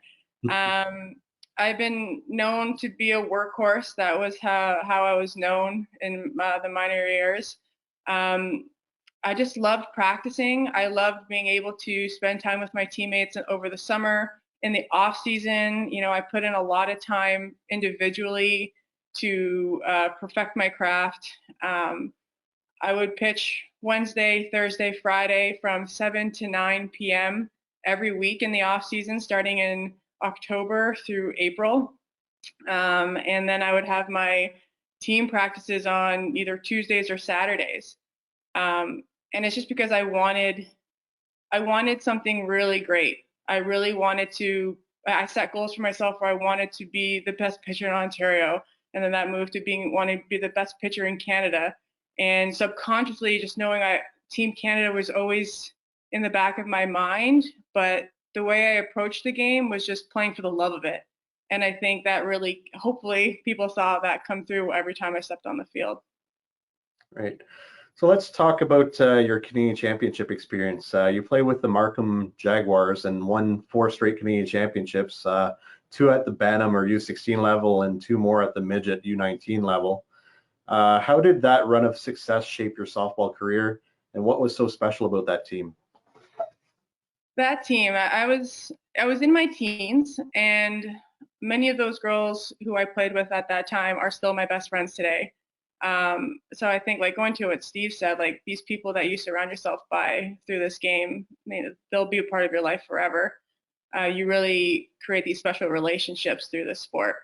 I've been known to be a workhorse. That was how I was known in the minor years. I just loved practicing. I loved being able to spend time with my teammates over the summer. In the off season, you know, I put in a lot of time individually to perfect my craft. I would pitch Wednesday, Thursday, Friday from 7 to 9 p.m. every week in the off season, starting in October through April. And then I would have my team practices on either Tuesdays or Saturdays. And it's just because I wanted something really great. I really wanted to, I set goals for myself where I wanted to be the best pitcher in Ontario. And then that moved to wanting to be the best pitcher in Canada. And subconsciously, just knowing Team Canada was always in the back of my mind, but the way I approached the game was just playing for the love of it. And I think that really, hopefully, people saw that come through every time I stepped on the field. Right. So let's talk about your Canadian Championship experience. You played with the Markham Jaguars and won 4 straight Canadian Championships, 2 at the Bantam or U16 level and 2 more at the midget U19 level. How did that run of success shape your softball career, and what was so special about that team? That team, I was in my teens, and many of those girls who I played with at that time are still my best friends today. So I think, like, going to what Steve said, like, these people that you surround yourself by through this game, they'll be a part of your life forever. You really create these special relationships through this sport.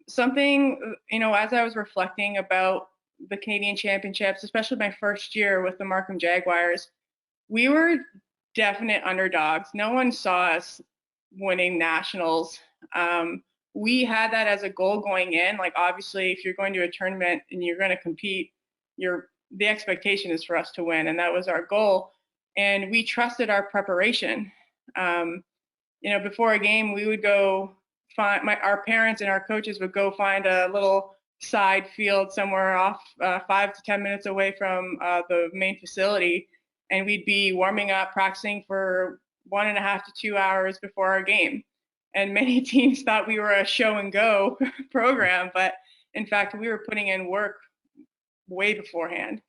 Something, you know, as I was reflecting about the Canadian Championships, especially my first year with the Markham Jaguars, we were definite underdogs. No one saw us winning nationals. We had that as a goal going in. Like, obviously, if you're going to a tournament and you're going to compete, the expectation is for us to win, and that was our goal. And we trusted our preparation. You know, before a game, we would go find our parents and our coaches would go find a little side field somewhere off 5 to 10 minutes away from the main facility, and we'd be warming up, practicing for 1.5 to 2 hours before our game. And many teams thought we were a show and go program, but in fact, we were putting in work way beforehand.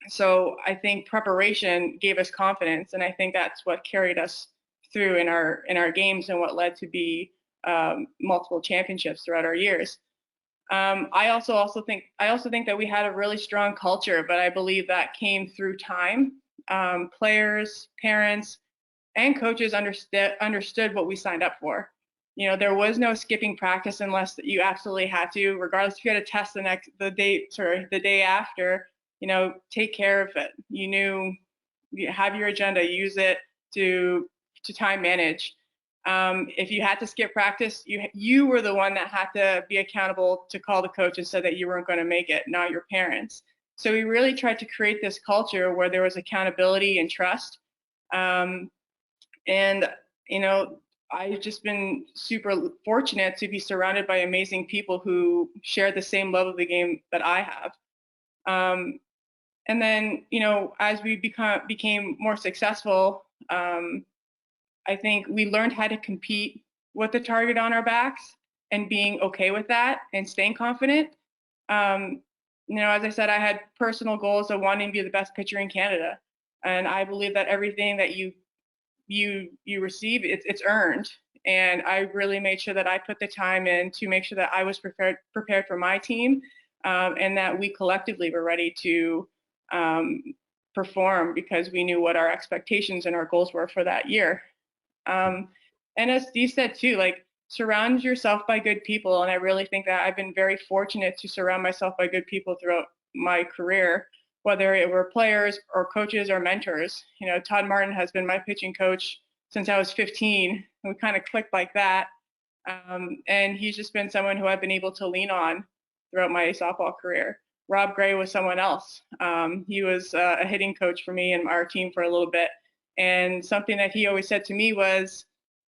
So I think preparation gave us confidence, and I think that's what carried us through in our games and what led to be multiple championships throughout our years. I also think that we had a really strong culture, but I believe that came through time. Players, parents, and coaches understood what we signed up for. You know, there was no skipping practice unless you absolutely had to, regardless if you had a test the day after. You know, take care of it. You knew, you have your agenda, use it to time manage. If you had to skip practice, you were the one that had to be accountable to call the coach and say that you weren't going to make it, not your parents. So we really tried to create this culture where there was accountability and trust. And, you know, I've just been super fortunate to be surrounded by amazing people who share the same love of the game that I have. And then, you know, as we became more successful, I think we learned how to compete with the target on our backs and being okay with that and staying confident. You know, as I said, I had personal goals of wanting to be the best pitcher in Canada, and I believe that everything that you receive, it's earned. And I really made sure that I put the time in to make sure that I was prepared for my team, and that we collectively were ready to perform, because we knew what our expectations and our goals were for that year. And as Steve said too, like, surround yourself by good people. And I really think that I've been very fortunate to surround myself by good people throughout my career, whether it were players or coaches or mentors. You know, Todd Martin has been my pitching coach since I was 15. And we kind of clicked like that. And he's just been someone who I've been able to lean on throughout my softball career. Rob Gray was someone else. He was a hitting coach for me and our team for a little bit. And something that he always said to me was,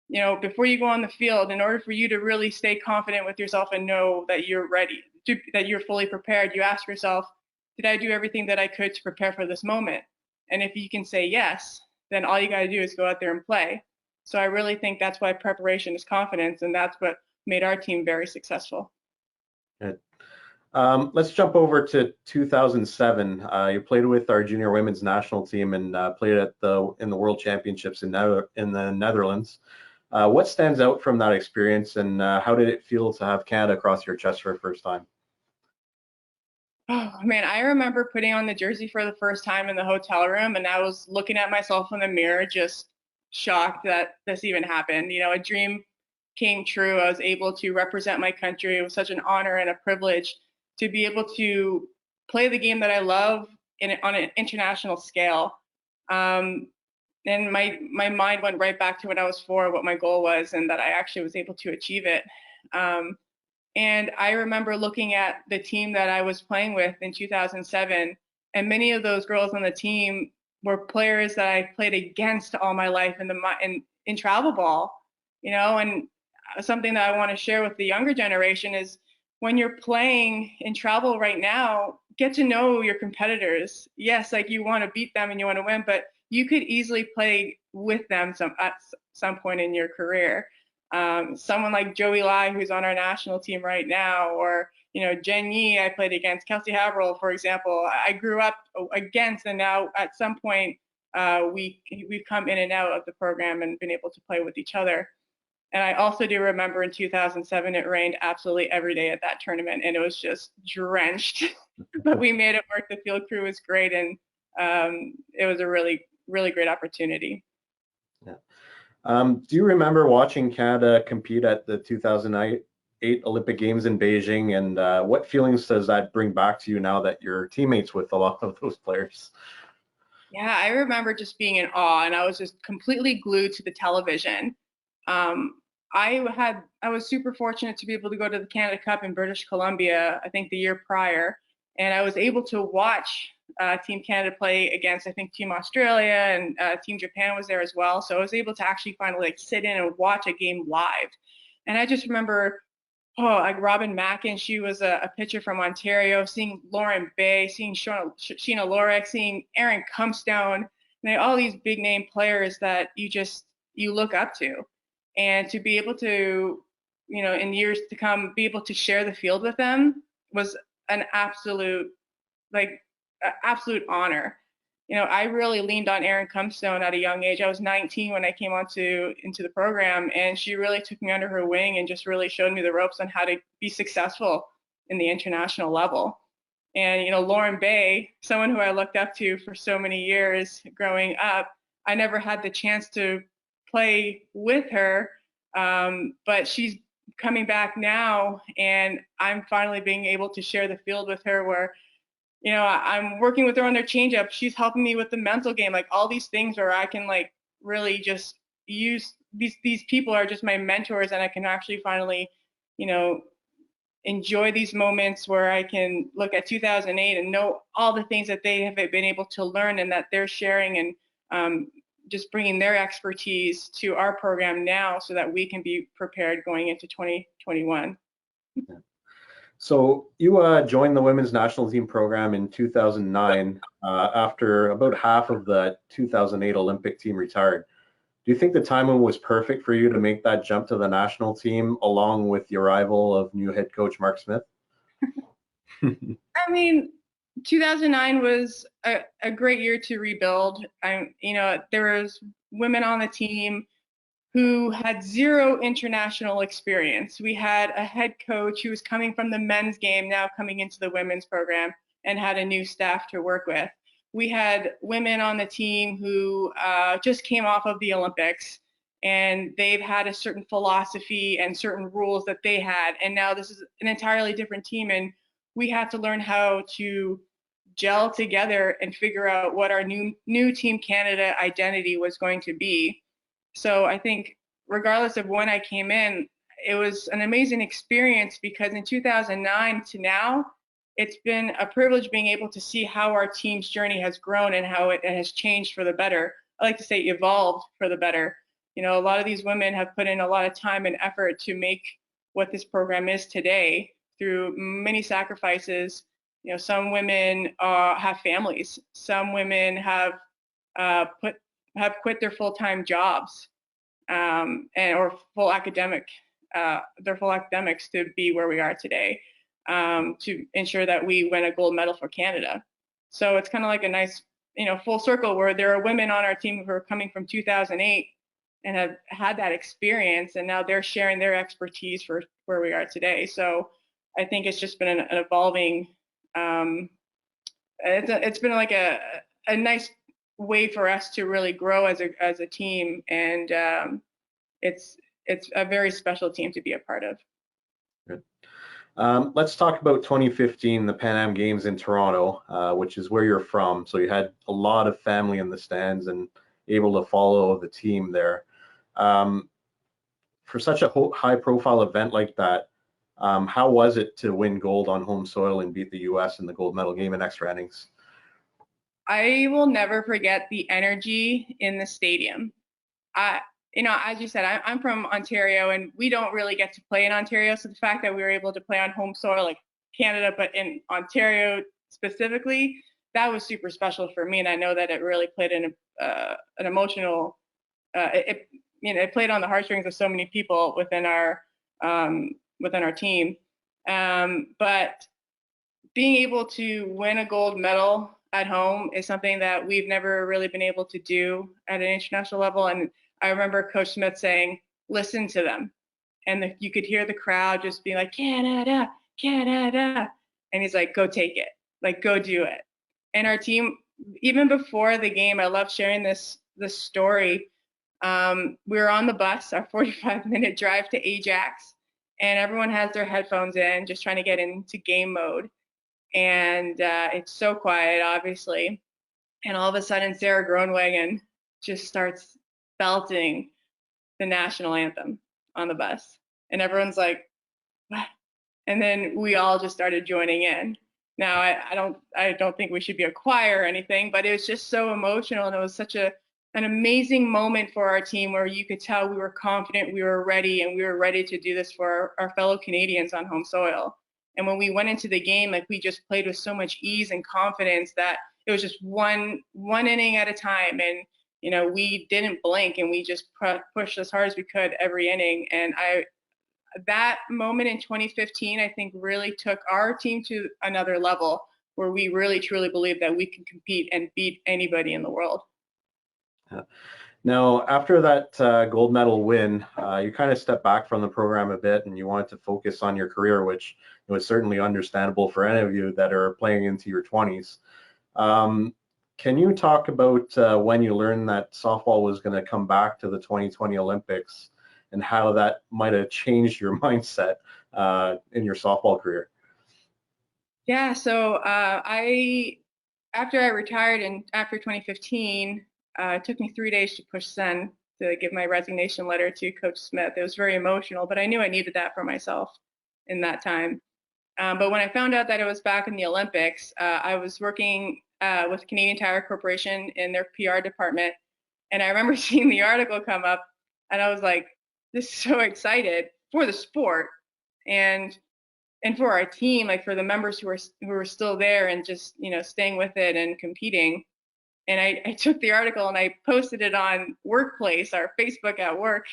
you know, before you go on the field, in order for you to really stay confident with yourself and know that you're ready, that you're fully prepared, you ask yourself, did I do everything that I could to prepare for this moment? And if you can say yes, then all you got to do is go out there and play. So I really think that's why preparation is confidence, and that's what made our team very successful. Good. Let's jump over to 2007. You played with our junior women's national team and played in the World Championships in the Netherlands. What stands out from that experience, and how did it feel to have Canada across your chest for the first time? Oh man, I remember putting on the jersey for the first time in the hotel room, and I was looking at myself in the mirror, just shocked that this even happened. You know, a dream came true. I was able to represent my country. It was such an honor and a privilege to be able to play the game that I love on an international scale. And my mind went right back to when I was 4, what my goal was, and that I actually was able to achieve it. And I remember looking at the team that I was playing with in 2007, and many of those girls on the team were players that I played against all my life in travel ball, you know. And something that I want to share with the younger generation is, when you're playing in travel right now, get to know your competitors. Yes, like, you want to beat them and you want to win, but you could easily play with them at some point in your career. Someone like Joey Lai, who's on our national team right now, or, you know, Jen Yi, I played against, Kelsey Haverhill, for example, I grew up against, and now at some point we've come in and out of the program and been able to play with each other. And I also do remember in 2007, it rained absolutely every day at that tournament, and it was just drenched, but we made it work. The field crew was great, and it was a really, really great opportunity. Yeah. Do you remember watching Canada compete at the 2008 Olympic Games in Beijing, and what feelings does that bring back to you now that you're teammates with a lot of those players? Yeah, I remember just being in awe, and I was just completely glued to the television. I was super fortunate to be able to go to the Canada Cup in British Columbia, I think the year prior, and I was able to watch Team Canada play against, I think, Team Australia, and Team Japan was there as well. So I was able to actually finally, like, sit in and watch a game live. And I just remember, like Robin Mackin, she was a pitcher from Ontario, seeing Lauren Bay, seeing Sheena Lorick, seeing Erin Cumstone, and all these big name players that you look up to. And to be able to, you know, in years to come, be able to share the field with them was an absolute honor. You know, I really leaned on Erin Cumstone at a young age. I was 19 when I came into the program, and she really took me under her wing and just really showed me the ropes on how to be successful in the international level. And, you know, Lauren Bay, someone who I looked up to for so many years growing up, I never had the chance to play with her, but she's coming back now, and I'm finally being able to share the field with her, where, you know, I'm working with her on their changeup. She's helping me with the mental game, like all these things where I can, like, really just use these people are just my mentors, and I can actually finally, you know, enjoy these moments where I can look at 2008 and know all the things that they have been able to learn and that they're sharing, and just bringing their expertise to our program now so that we can be prepared going into 2021. Yeah. So you joined the women's national team program in 2009 after about half of the 2008 Olympic team retired. Do you think the timing was perfect for you to make that jump to the national team along with the arrival of new head coach Mark Smith? I mean, 2009 was a great year to rebuild. There was women on the team who had zero international experience. We had a head coach who was coming from the men's game, now coming into the women's program, and had a new staff to work with. We had women on the team who just came off of the Olympics, and they've had a certain philosophy and certain rules that they had. And now this is an entirely different team, and we have to learn how to gel together and figure out what our new Team Canada identity was going to be. So I think regardless of when I came in, it was an amazing experience, because in 2009 to now, it's been a privilege being able to see how our team's journey has grown and how it has changed for the better. I like to say evolved for the better. A lot of these women have put in a lot of time and effort to make what this program is today through many sacrifices. Some women have families. Some women have quit their full-time jobs or their full academics to be where we are today, to ensure that we win a gold medal for Canada. So it's kind of like a nice, full circle, where there are women on our team who are coming from 2008 and have had that experience, and now they're sharing their expertise for where we are today. So I think it's just been an evolving, it's been like a nice way for us to really grow as a team, and it's a very special team to be a part of. Good. Let's talk about 2015, the Pan Am Games in Toronto, which is where you're from. So you had a lot of family in the stands and able to follow the team there. For such a high-profile event like that, how was it to win gold on home soil and beat the U.S. in the gold medal game in extra innings? I will never forget the energy in the stadium. As you said, I'm from Ontario, and we don't really get to play in Ontario. So the fact that we were able to play on home soil, like Canada, but in Ontario specifically, that was super special for me. And I know that it really played an emotional, it played on the heartstrings of so many people within our team. But being able to win a gold medal at home is something that we've never really been able to do at an international level. And I remember Coach Smith saying, listen to them. And you could hear the crowd just being like, Canada, Canada. And he's like, go take it, like, go do it. And our team, even before the game, I love sharing this story. We were on the bus, our 45-minute drive to Ajax, and everyone has their headphones in, just trying to get into game mode. And it's so quiet, obviously. And all of a sudden, Sarah Groenewegen just starts belting the national anthem on the bus. And everyone's like, what? And then we all just started joining in. Now, I don't think we should be a choir or anything, but it was just so emotional. And it was such an amazing moment for our team, where you could tell we were confident, we were ready, and we were ready to do this for our fellow Canadians on home soil. And when we went into the game, like, we just played with so much ease and confidence that it was just one inning at a time. And, we didn't blink, and we just pushed as hard as we could every inning. And that moment in 2015, I think, really took our team to another level, where we really truly believe that we can compete and beat anybody in the world. Now, after that gold medal win, you kind of stepped back from the program a bit, and you wanted to focus on your career, which was certainly understandable for any of you that are playing into your 20s. Can you talk about when you learned that softball was going to come back to the 2020 Olympics, and how that might have changed your mindset in your softball career? Yeah, so after I retired and after 2015, it took me 3 days to push send to give my resignation letter to Coach Smith. It was very emotional, but I knew I needed that for myself in that time. But when I found out that it was back in the Olympics, I was working with Canadian Tire Corporation in their PR department. And I remember seeing the article come up, and I was like, this is so excited for the sport and for our team, like for the members who were still there and just, staying with it and competing. And I took the article and I posted it on Workplace, our Facebook at work.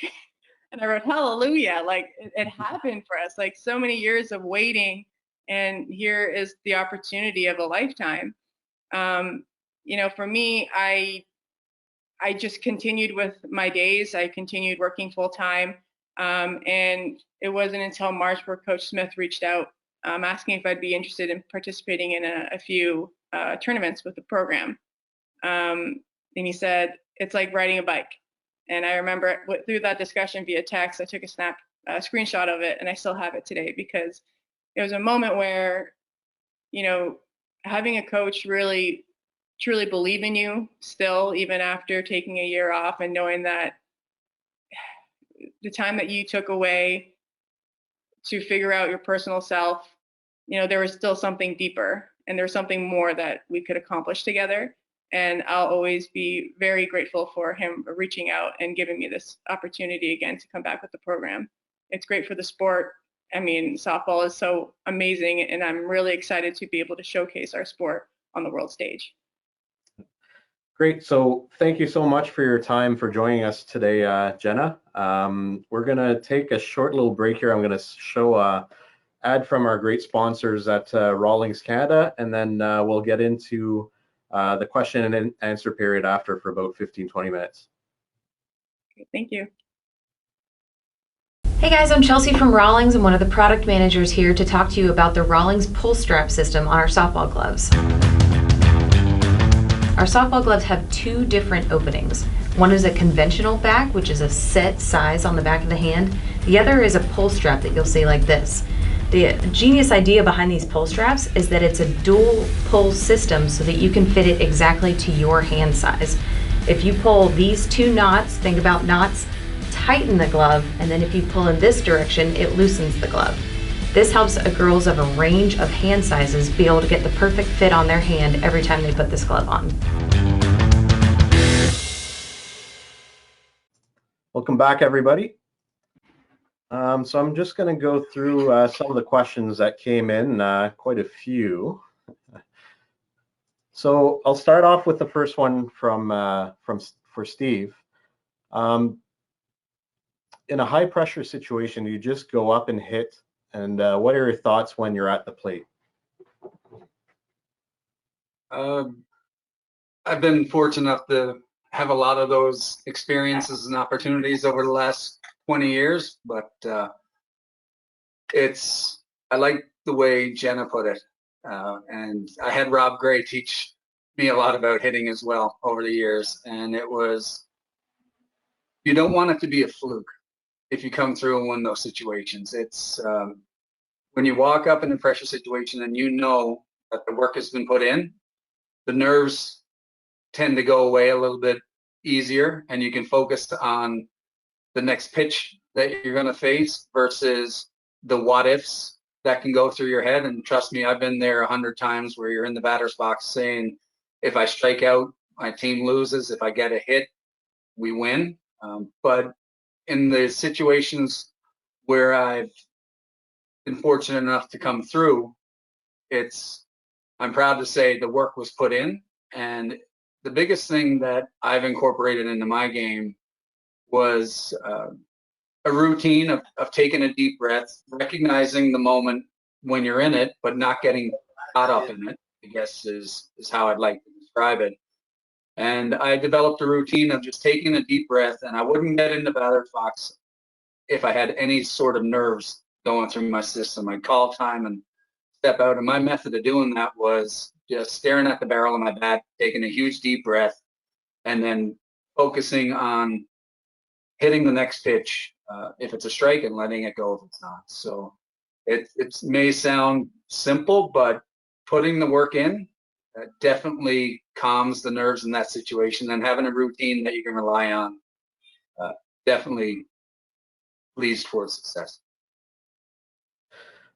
And I wrote, hallelujah, like it happened for us, like so many years of waiting and here is the opportunity of a lifetime. You know, for me, I just continued with my days. I continued working full time, and it wasn't until March where Coach Smith reached out asking if I'd be interested in participating in a few tournaments with the program. And he said, it's like riding a bike. And I remember through that discussion via text, I took a screenshot of it, and I still have it today, because it was a moment where, you know, having a coach really truly believe in you still, even after taking a year off, and knowing that the time that you took away to figure out your personal self, you know, there was still something deeper, and there's something more that we could accomplish together. And I'll always be very grateful for him reaching out and giving me this opportunity again to come back with the program. It's great for the sport. I mean, softball is so amazing, and I'm really excited to be able to showcase our sport on the world stage. Great. So thank you so much for your time for joining us today, Jenna. We're going to take a short little break here. I'm going to show an ad from our great sponsors at Rawlings Canada, and then we'll get into the question and answer period after for about 15-20 minutes. Okay, thank you. Hey guys, I'm Chelsea from Rawlings. I'm one of the product managers here to talk to you about the Rawlings pull strap system on our softball gloves. Our softball gloves have two different openings. One is a conventional back, which is a set size on the back of the hand. The other is a pull strap that you'll see like this. The genius idea behind these pull straps is that it's a dual pull system so that you can fit it exactly to your hand size. If you pull these two knots, think about knots, tighten the glove, and then if you pull in this direction, it loosens the glove. This helps girls of a range of hand sizes be able to get the perfect fit on their hand every time they put this glove on. Welcome back, everybody. So I'm just going to go through some of the questions that came in, quite a few. So I'll start off with the first one for Steve. In a high pressure situation, you just go up and hit, and what are your thoughts when you're at the plate? I've been fortunate enough to have a lot of those experiences and opportunities over the last 20 years, but I like the way Jenna put it. And I had Rob Gray teach me a lot about hitting as well over the years. And it was, you don't want it to be a fluke if you come through in one of those situations. It's when you walk up in a pressure situation and you know that the work has been put in, the nerves tend to go away a little bit easier, and you can focus on the next pitch that you're going to face versus the what ifs that can go through your head. And trust me, I've been there 100 times where you're in the batter's box saying, if I strike out, my team loses. If I get a hit, we win. But in the situations where I've been fortunate enough to come through, I'm proud to say the work was put in. And the biggest thing that I've incorporated into my game was a routine of taking a deep breath, recognizing the moment when you're in it, but not getting caught up in it, I guess is how I'd like to describe it. And I developed a routine of just taking a deep breath, and I wouldn't get into batter's box if I had any sort of nerves going through my system. I'd call time and step out. And my method of doing that was just staring at the barrel of my bat, taking a huge deep breath, and then focusing on hitting the next pitch, if it's a strike, and letting it go if it's not. So it may sound simple, but putting the work in definitely calms the nerves in that situation, and having a routine that you can rely on definitely leads towards success.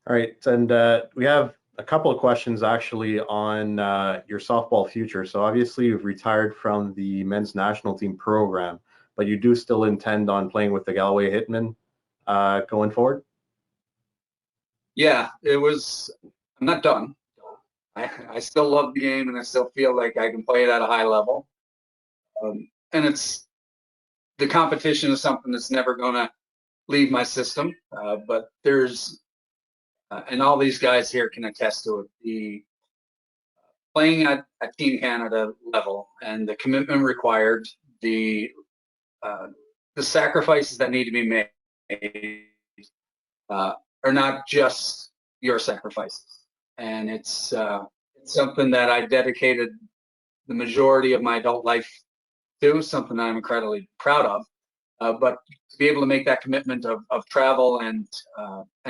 All right, and we have a couple of questions actually on your softball future. So obviously you've retired from the men's national team program, but you do still intend on playing with the Galway Hitmen going forward? Yeah, I'm not done. I still love the game, and I still feel like I can play it at a high level. And the competition is something that's never going to leave my system. But there's and all these guys here can attest to it. The playing at Team Canada level and the commitment required, the sacrifices that need to be made are not just your sacrifices, and it's something that I dedicated the majority of my adult life to, something that I'm incredibly proud of. But to be able to make that commitment of travel and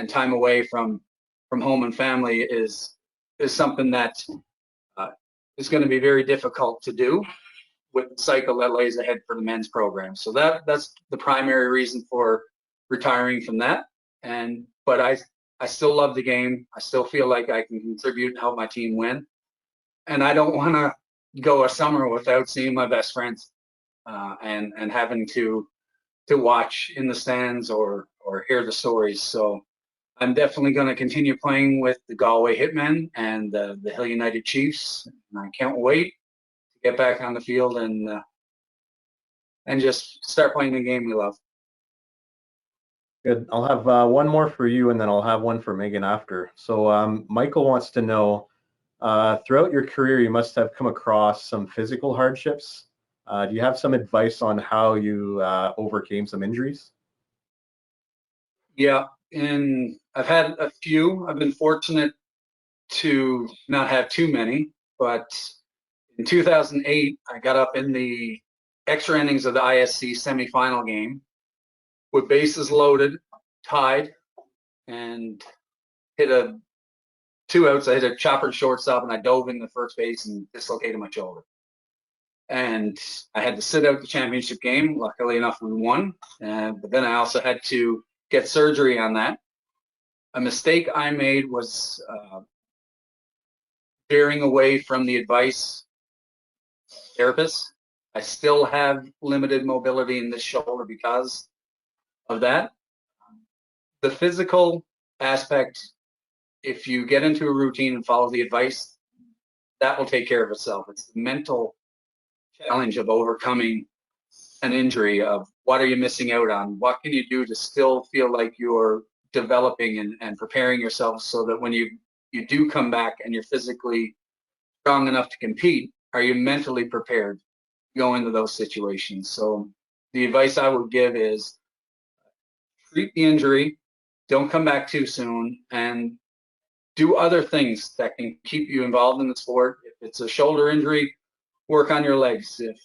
time away from home and family is something that is going to be very difficult to do with the cycle that lays ahead for the men's program. So that's the primary reason for retiring from that. But I still love the game. I still feel like I can contribute and help my team win. And I don't want to go a summer without seeing my best friends and having to watch in the stands or hear the stories. So I'm definitely going to continue playing with the Galway Hitmen and the Hill United Chiefs. And I can't wait to get back on the field and just start playing the game we love. Good. I'll have one more for you, and then I'll have one for Megan after. So Michael wants to know, throughout your career, you must have come across some physical hardships. Do you have some advice on how you overcame some injuries? Yeah, and I've had a few. I've been fortunate to not have too many, but in 2008, I got up in the extra innings of the ISC semifinal game with bases loaded, tied, and hit 2 outs. I hit a chopper shortstop, and I dove into first base and dislocated my shoulder. And I had to sit out the championship game. Luckily enough, we won. But then I also had to get surgery on that. A mistake I made was veering away from the advice therapists. I still have limited mobility in this shoulder because of that. The physical aspect, if you get into a routine and follow the advice, that will take care of itself. It's the mental challenge of overcoming an injury, of what are you missing out on? What can you do to still feel like you're developing and preparing yourself so that when you do come back and you're physically strong enough to compete, are you mentally prepared to go into those situations? So the advice I would give is treat the injury, don't come back too soon, and do other things that can keep you involved in the sport. If it's a shoulder injury, work on your legs. If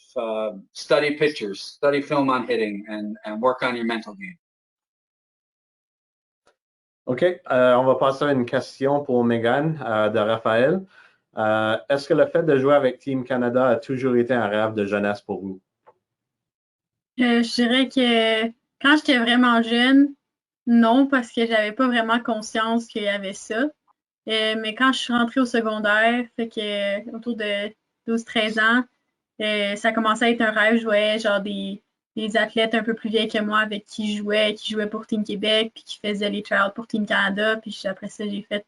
study pictures, study film on hitting, and work on your mental game. OK, on va passer à une question pour Megan de Raphaël. Est-ce que le fait de jouer avec Team Canada a toujours été un rêve de jeunesse pour vous? Je dirais que quand j'étais vraiment jeune, non, parce que j'avais pas vraiment conscience qu'il y avait ça. Mais quand je suis rentrée au secondaire, fait que autour de 12-13 ans, ça commençait à être un rêve. Je voyais genre des athlètes un peu plus vieilles que moi avec qui jouaient pour Team Québec, puis qui faisaient les tryouts pour Team Canada. Puis après ça, j'ai fait,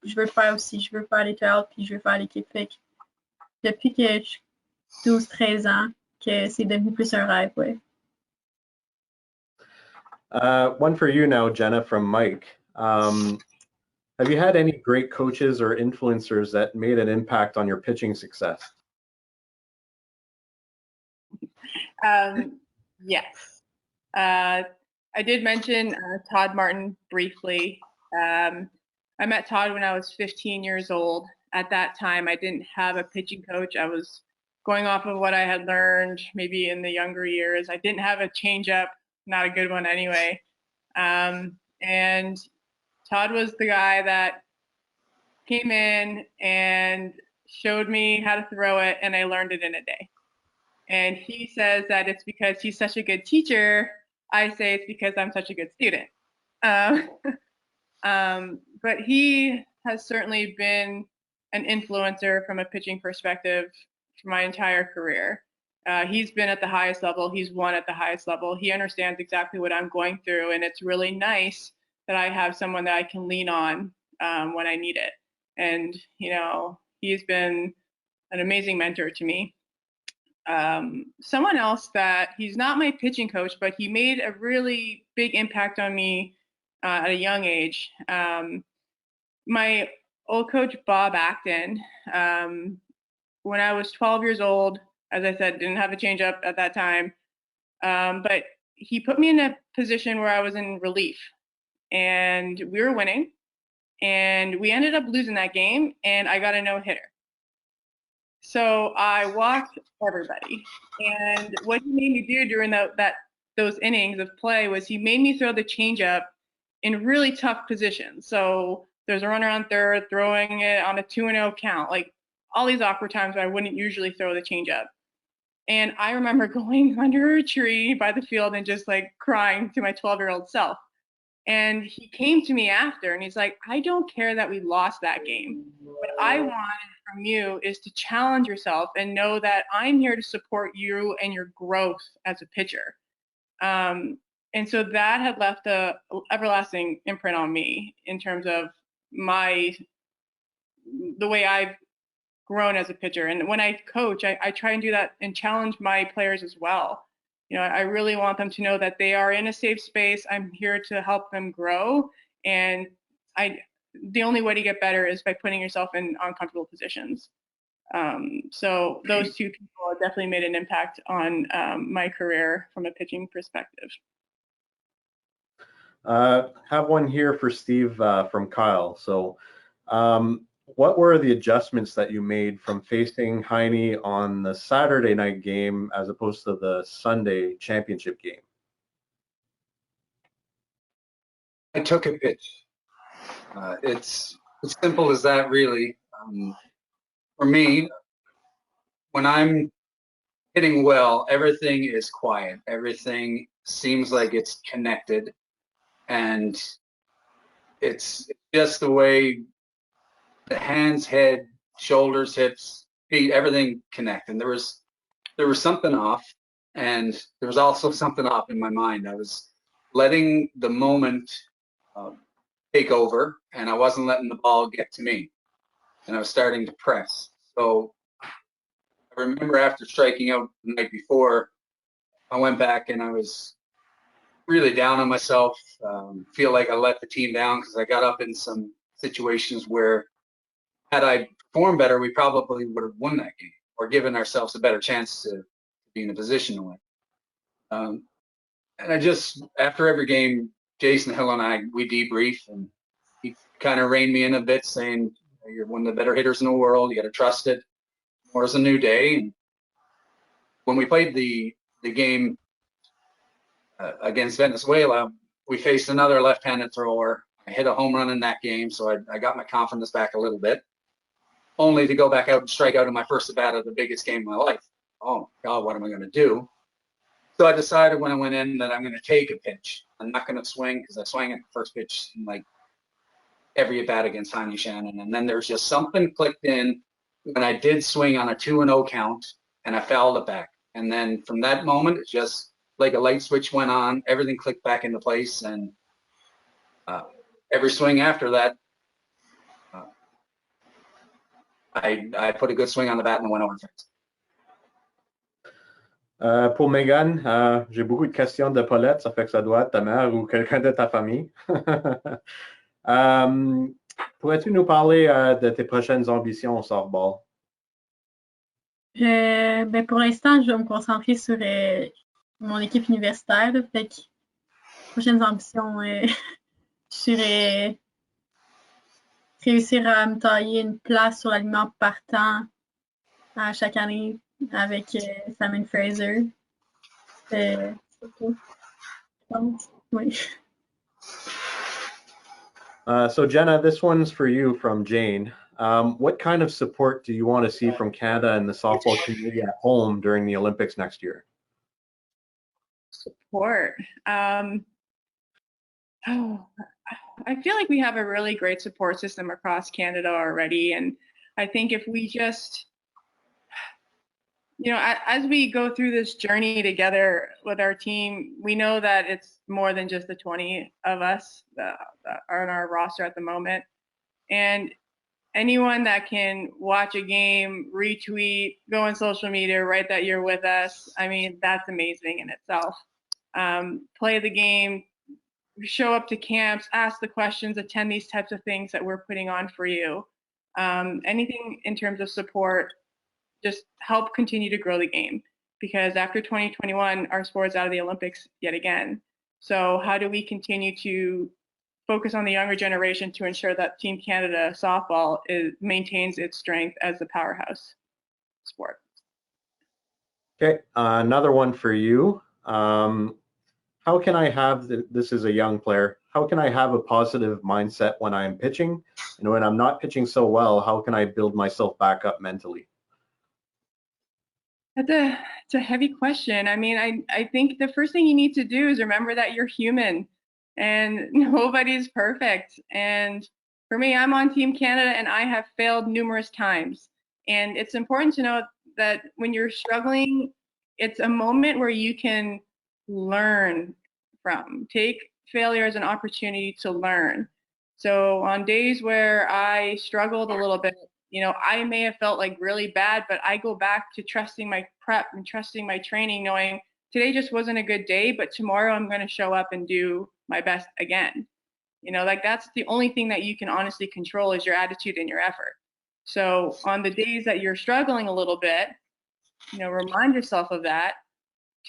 je veux le faire aussi, je veux faire les tryouts, puis je veux faire l'équipe. Fait que depuis que j'ai 12-13 ans, que c'est devenu plus un rêve, ouais. One for you now, Jenna, from Mike. Have you had any great coaches or influencers that made an impact on your pitching success? Yes. I did mention Todd Martin briefly. I met Todd when I was 15 years old. At that time, I didn't have a pitching coach. I was going off of what I had learned maybe in the younger years. I didn't have a changeup, not a good one anyway. And Todd was the guy that came in and showed me how to throw it, and I learned it in a day. And he says that it's because he's such a good teacher. I say it's because I'm such a good student. But he has certainly been an influencer from a pitching perspective for my entire career. He's been at the highest level. He's won at the highest level. He understands exactly what I'm going through, and it's really nice that I have someone that I can lean on when I need it. And, you know, he's been an amazing mentor to me. Someone else that he's not my pitching coach, but he made a really big impact on me at a young age my old coach, Bob Acton, when I was 12 years old, as I said, didn't have a changeup at that time, but he put me in a position where I was in relief, and we were winning, and we ended up losing that game, and I got a no-hitter. So I walked everybody, and what he made me do during those innings of play was he made me throw the changeup in really tough positions. So there's a runner on third, throwing it on a 2-0 count, like all these awkward times where I wouldn't usually throw the changeup. And I remember going under a tree by the field and just like crying to my 12-year-old self. And he came to me after and he's like, I don't care that we lost that game. What I wanted from you is to challenge yourself and know that I'm here to support you and your growth as a pitcher. And so that had left a everlasting imprint on me in terms of the way I've grown as a pitcher. And when I coach, I try and do that and challenge my players as well. You know, I really want them to know that they are in a safe space. I'm here to help them grow. And the only way to get better is by putting yourself in uncomfortable positions. So those two people have definitely made an impact on my career from a pitching perspective. Have one here for Steve from Kyle. So what were the adjustments that you made from facing Heine on the Saturday night game as opposed to the Sunday championship game? I took a pitch. It's as simple as that, really. For me, when I'm hitting well, everything is quiet. Everything seems like it's connected. And it's just the way the hands, head, shoulders, hips, feet, everything connect. And there was something off, and there was also something off in my mind. I was letting the moment take over, and I wasn't letting the ball get to me. And I was starting to press. So I remember after striking out the night before, I went back and I was really down on myself, feel like I let the team down because I got up in some situations where had I performed better, we probably would have won that game or given ourselves a better chance to be in a position to win. And I just, after every game, Jason Hill and I, we debrief, and he kind of reined me in a bit, saying, you're one of the better hitters in the world. You got to trust it. Tomorrow's a new day. And when we played the game against Venezuela, we faced another left-handed thrower. I hit a home run in that game, so I got my confidence back a little bit, only to go back out and strike out in my first at-bat of the biggest game of my life. Oh, God, what am I going to do? So I decided when I went in that I'm going to take a pitch. I'm not going to swing because I swung at the first pitch in like every at-bat against Heine Shannon. And then there's just something clicked in when I did swing on a 2-0 count, and I fouled it back. And then from that moment, it's just like a light switch went on, everything clicked back into place, and every swing after that, I put a good swing on the bat and went over the fence. Pour Megan, j'ai beaucoup de questions de Paulette, ça fait que ça doit être ta mère ou quelqu'un de ta famille. Pourrais-tu nous parler de tes prochaines ambitions au softball? Ben pour l'instant, je vais me concentrer sur mon équipe universitaire. Là, fait que prochaines ambitions, je dirais réussir à me tailler une place sur l'alignement partant à chaque année avec Simon Fraser. C'est tout, je pense. Oui. So Jenna, this one's for you from Jane. What kind of support do you want to see from Canada and the softball community at home during the Olympics next year? Support. I feel like we have a really great support system across Canada already. And I think if we just, you know, as we go through this journey together with our team, we know that it's more than just the 20 of us that are on our roster at the moment. And anyone that can watch a game, retweet, go on social media, write that you're with us, I mean, that's amazing in itself. Play the game, show up to camps, ask the questions, attend these types of things that we're putting on for you. Anything in terms of support, just help continue to grow the game, because after 2021, our sport is out of the Olympics yet again. So how do we continue to focus on the younger generation to ensure that Team Canada softball maintains its strength as the powerhouse sport? Okay, another one for you. How can I have, this is a young player, how can I have a positive mindset when I'm pitching? And when I'm not pitching so well, how can I build myself back up mentally? It's a heavy question. I mean, I think the first thing you need to do is remember that you're human and nobody's perfect. And for me, I'm on Team Canada and I have failed numerous times. And it's important to know that when you're struggling, it's a moment where you can learn from. Take failure as an opportunity to learn. So on days where I struggled a little bit, you know, I may have felt like really bad, but I go back to trusting my prep and trusting my training, knowing today just wasn't a good day, but tomorrow I'm going to show up and do my best again. You know, like that's the only thing that you can honestly control is your attitude and your effort. So on the days that you're struggling a little bit, you know, remind yourself of that.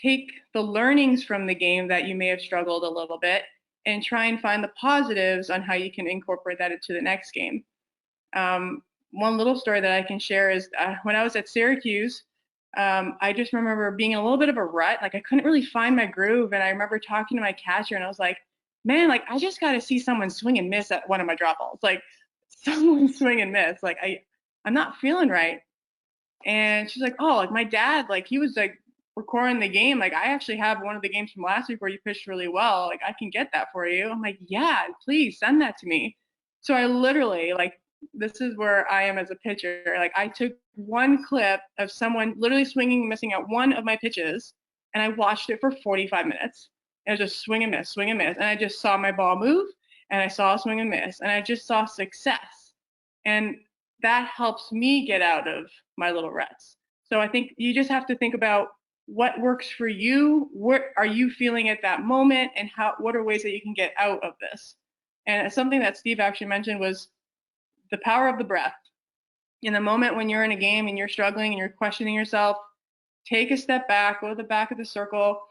Take the learnings from the game that you may have struggled a little bit and try and find the positives on how you can incorporate that into the next game. One little story that I can share is when I was at Syracuse, I just remember being in a little bit of a rut. Like I couldn't really find my groove. And I remember talking to my catcher and I was like, man, like I just got to see someone swing and miss at one of my drop balls. Like someone swing and miss. Like I'm not feeling right. And she's like, oh, like my dad, like he was like recording the game. Like I actually have one of the games from last week where you pitched really well. Like I can get that for you. I'm like, yeah, please send that to me. So I literally like, this is where I am as a pitcher. Like I took one clip of someone literally swinging and missing at one of my pitches and I watched it for 45 minutes. And it was just swing and miss, swing and miss. And I just saw my ball move and I saw swing and miss and I just saw success. And that helps me get out of my little ruts. So I think you just have to think about what works for you, what are you feeling at that moment, and what are ways that you can get out of this. And something that Steve actually mentioned was the power of the breath. In the moment when you're in a game and you're struggling and you're questioning yourself, take a step back, go to the back of the circle,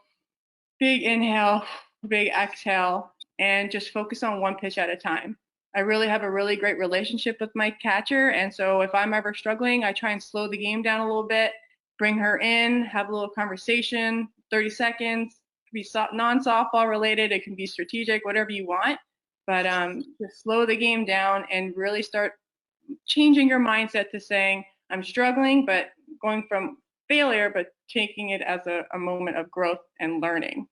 big inhale, big exhale, and just focus on one pitch at a time. I really have a really great relationship with my catcher, and so if I'm ever struggling, I try and slow the game down a little bit, bring her in, have a little conversation, 30 seconds. It can be non-softball related, it can be strategic, whatever you want, but just slow the game down and really start changing your mindset to saying, I'm struggling, but going from failure, but taking it as a moment of growth and learning.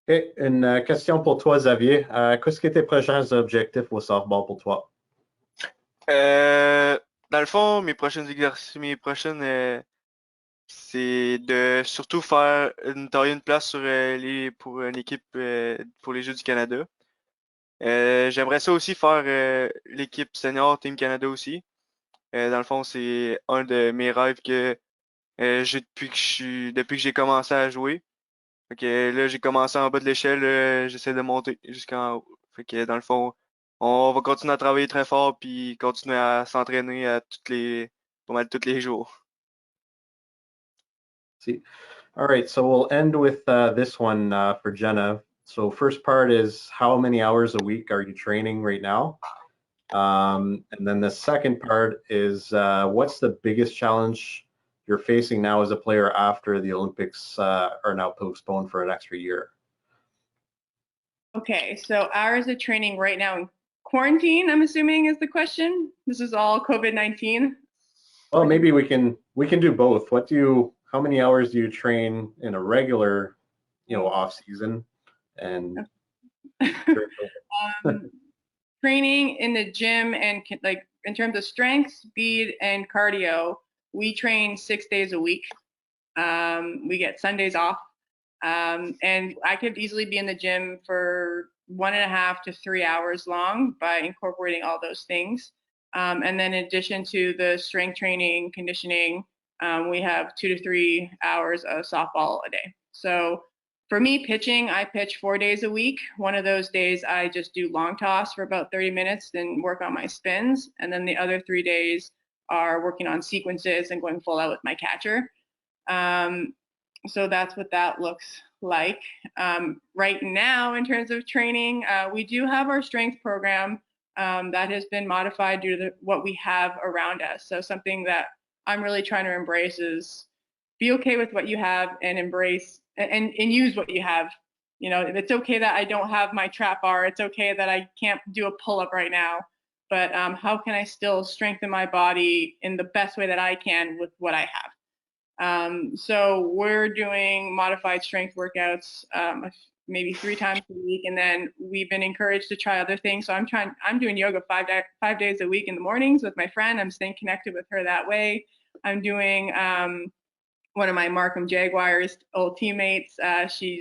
Okay, une question pour toi, Xavier. Qu'est-ce que tes prochains objectifs au softball pour toi? Dans le fond, mes prochaines c'est de surtout tailler une place sur pour une équipe pour les Jeux du Canada. J'aimerais ça aussi faire l'équipe senior Team Canada aussi. Dans le fond, c'est un de mes rêves que j'ai depuis que j'ai commencé à jouer. Fait que là, j'ai commencé en bas de l'échelle, j'essaie de monter jusqu'en haut. Fait que dans le fond, on va continuer à travailler très fort puis continuer à s'entraîner pas mal tous les jours. See. All right, so we'll end with this one for Jenna. So first part is how many hours a week are you training right now? And then the second part is what's the biggest challenge you're facing now as a player after the Olympics are now postponed for an extra year? Okay, so hours of training right now in quarantine, I'm assuming is the question. This is all COVID-19. Well, maybe we can do both. How many hours do you train in a regular, off season? And training in the gym and like in terms of strength, speed, and cardio, we train 6 days a week. We get Sundays off. And I could easily be in the gym for 1.5 to 3 hours long by incorporating all those things. And then in addition to the strength training, conditioning, we have 2 to 3 hours of softball a day. So For me, pitching, I pitch 4 days a week. One of those days I just do long toss for about 30 minutes, then work on my spins. And then the other 3 days are working on sequences and going full out with my catcher. So that's what that looks like. Right now, in terms of training, we do have our strength program that has been modified due to what we have around us. So something that I'm really trying to embrace is be okay with what you have and embrace and use what you have. You know, it's okay that I don't have my trap bar. It's okay that I can't do a pull-up right now. But how can I still strengthen my body in the best way that I can with what I have? So we're doing modified strength workouts maybe 3 times a week, and then we've been encouraged to try other things. So I'm doing yoga 5 days a week in the mornings with my friend. I'm staying connected with her that way. I'm doing one of my Markham Jaguars old teammates. She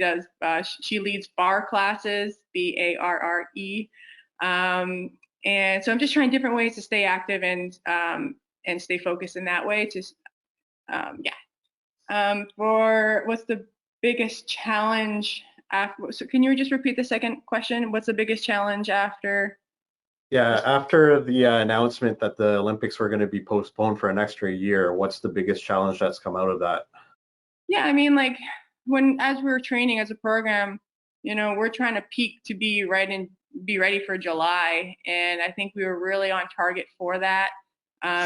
leads bar classes, BARRE. And so I'm just trying different ways to stay active and stay focused in that way. For what's the biggest challenge after? So can you just repeat the second question? What's the biggest challenge after? Yeah, after the announcement that the Olympics were going to be postponed for an extra year, what's the biggest challenge that's come out of that? Yeah, I mean, like as we were training as a program, you know, we're trying to peak to be ready for July, and I think we were really on target for that.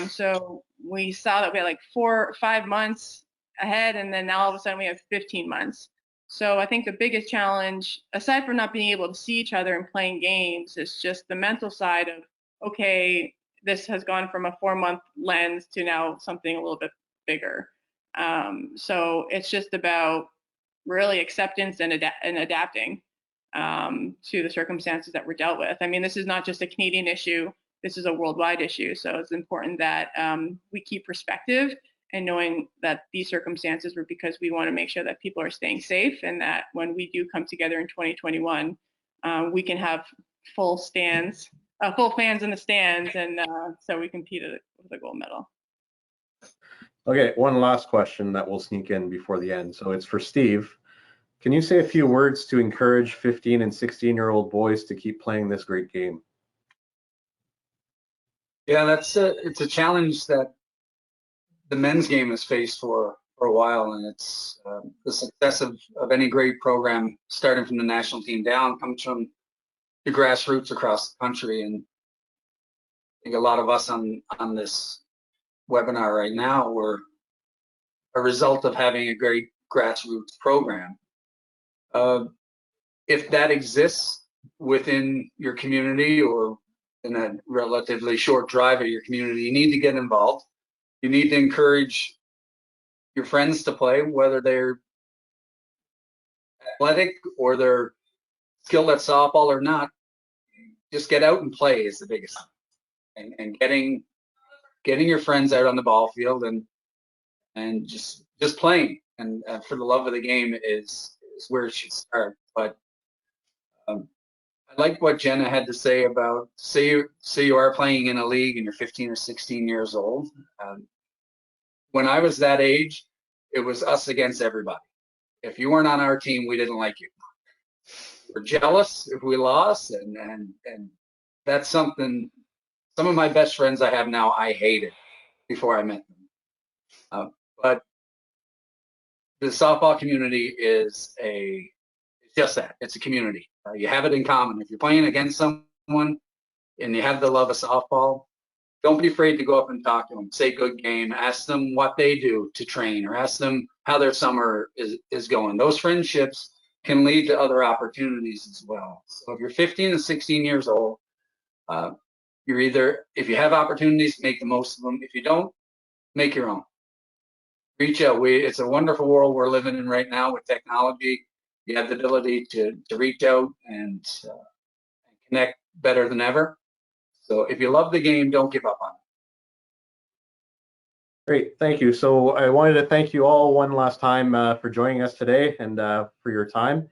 So we saw that we had like 4 or 5 months ahead, and then now all of a sudden we have 15 months. So I think the biggest challenge, aside from not being able to see each other and playing games, is just the mental side of, okay, this has gone from a 4-month lens to now something a little bit bigger. So it's just about really acceptance and adapting to the circumstances that we're dealt with. I mean, this is not just a Canadian issue. This is a worldwide issue. So it's important that we keep perspective and knowing that these circumstances were because we want to make sure that people are staying safe, and that when we do come together in 2021, we can have full fans in the stands, and so we compete with a gold medal. Okay, one last question that will sneak in before the end. So it's for Steve. Can you say a few words to encourage 15 and 16-year-old boys to keep playing this great game? Yeah, it's a challenge that the men's game has faced for a while, and it's the success of any great program, starting from the national team down, comes from the grassroots across the country. And I think a lot of us on this webinar right now were a result of having a great grassroots program. If that exists within your community or in a relatively short drive of your community, you need to get involved. You need to encourage your friends to play, whether they're athletic or they're skilled at softball or not. Just get out and play is the biggest thing. And getting your friends out on the ball field and just playing, and for the love of the game is where it should start. But I like what Jenna had to say about, say you are playing in a league and you're 15 or 16 years old. When I was that age, it was us against everybody. If you weren't on our team, we didn't like you. We're jealous if we lost, and that's something. Some of my best friends I have now, I hated before I met them. But the softball community is just that. It's a community. You have it in common. If you're playing against someone and you have the love of softball, don't be afraid to go up and talk to them. Say good game. Ask them what they do to train, or ask them how their summer is going. Those friendships can lead to other opportunities as well. So if you're 15 and 16 years old, you're either, if you have opportunities, make the most of them. If you don't, make your own. Reach out. It's a wonderful world we're living in right now with technology. You have the ability to reach out and connect better than ever. So if you love the game, don't give up on it. Great, thank you. So I wanted to thank you all one last time for joining us today and for your time.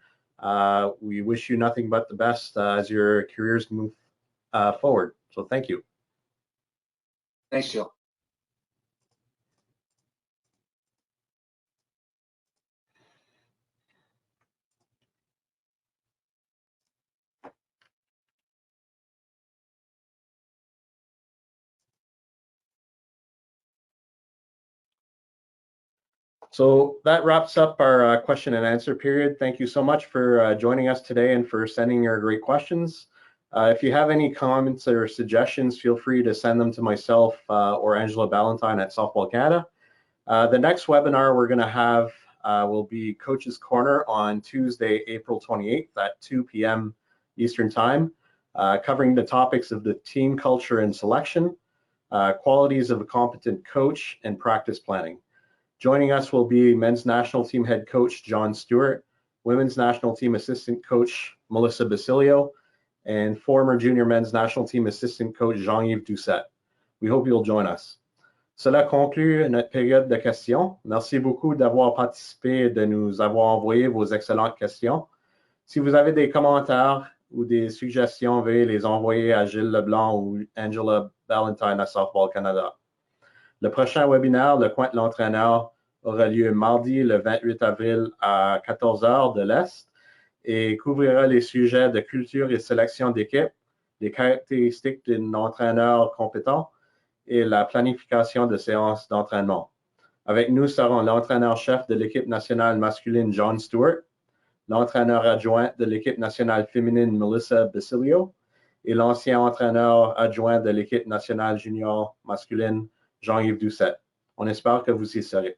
We wish you nothing but the best as your careers move forward. So thank you. Thanks, Jill. So that wraps up our question and answer period. Thank you so much for joining us today and for sending your great questions. If you have any comments or suggestions, feel free to send them to myself or Angela Ballantyne at Softball Canada. The next webinar we're going to have will be Coach's Corner on Tuesday, April 28th at 2 p.m. Eastern Time, covering the topics of the team culture and selection, qualities of a competent coach, and practice planning. Joining us will be men's national team head coach John Stewart, women's national team assistant coach Melissa Basilio, and former junior men's national team assistant coach Jean-Yves Doucette. We hope you'll join us. Cela conclut notre période de questions. Merci beaucoup d'avoir participé et de nous avoir envoyé vos excellentes questions. Si vous avez des commentaires ou des suggestions, veuillez les envoyer à Gilles Leblanc ou Angela Ballantyne à Softball Canada. Le prochain webinaire, le coin de l'entraîneur, aura lieu mardi le 28 avril à 14h de l'Est et couvrira les sujets de culture et sélection d'équipe, les caractéristiques d'un entraîneur compétent et la planification de séances d'entraînement. Avec nous seront l'entraîneur-chef de l'équipe nationale masculine John Stewart, l'entraîneur adjoint de l'équipe nationale féminine Melissa Basilio et l'ancien entraîneur adjoint de l'équipe nationale junior masculine Jean-Yves Doucette. On espère que vous y serez.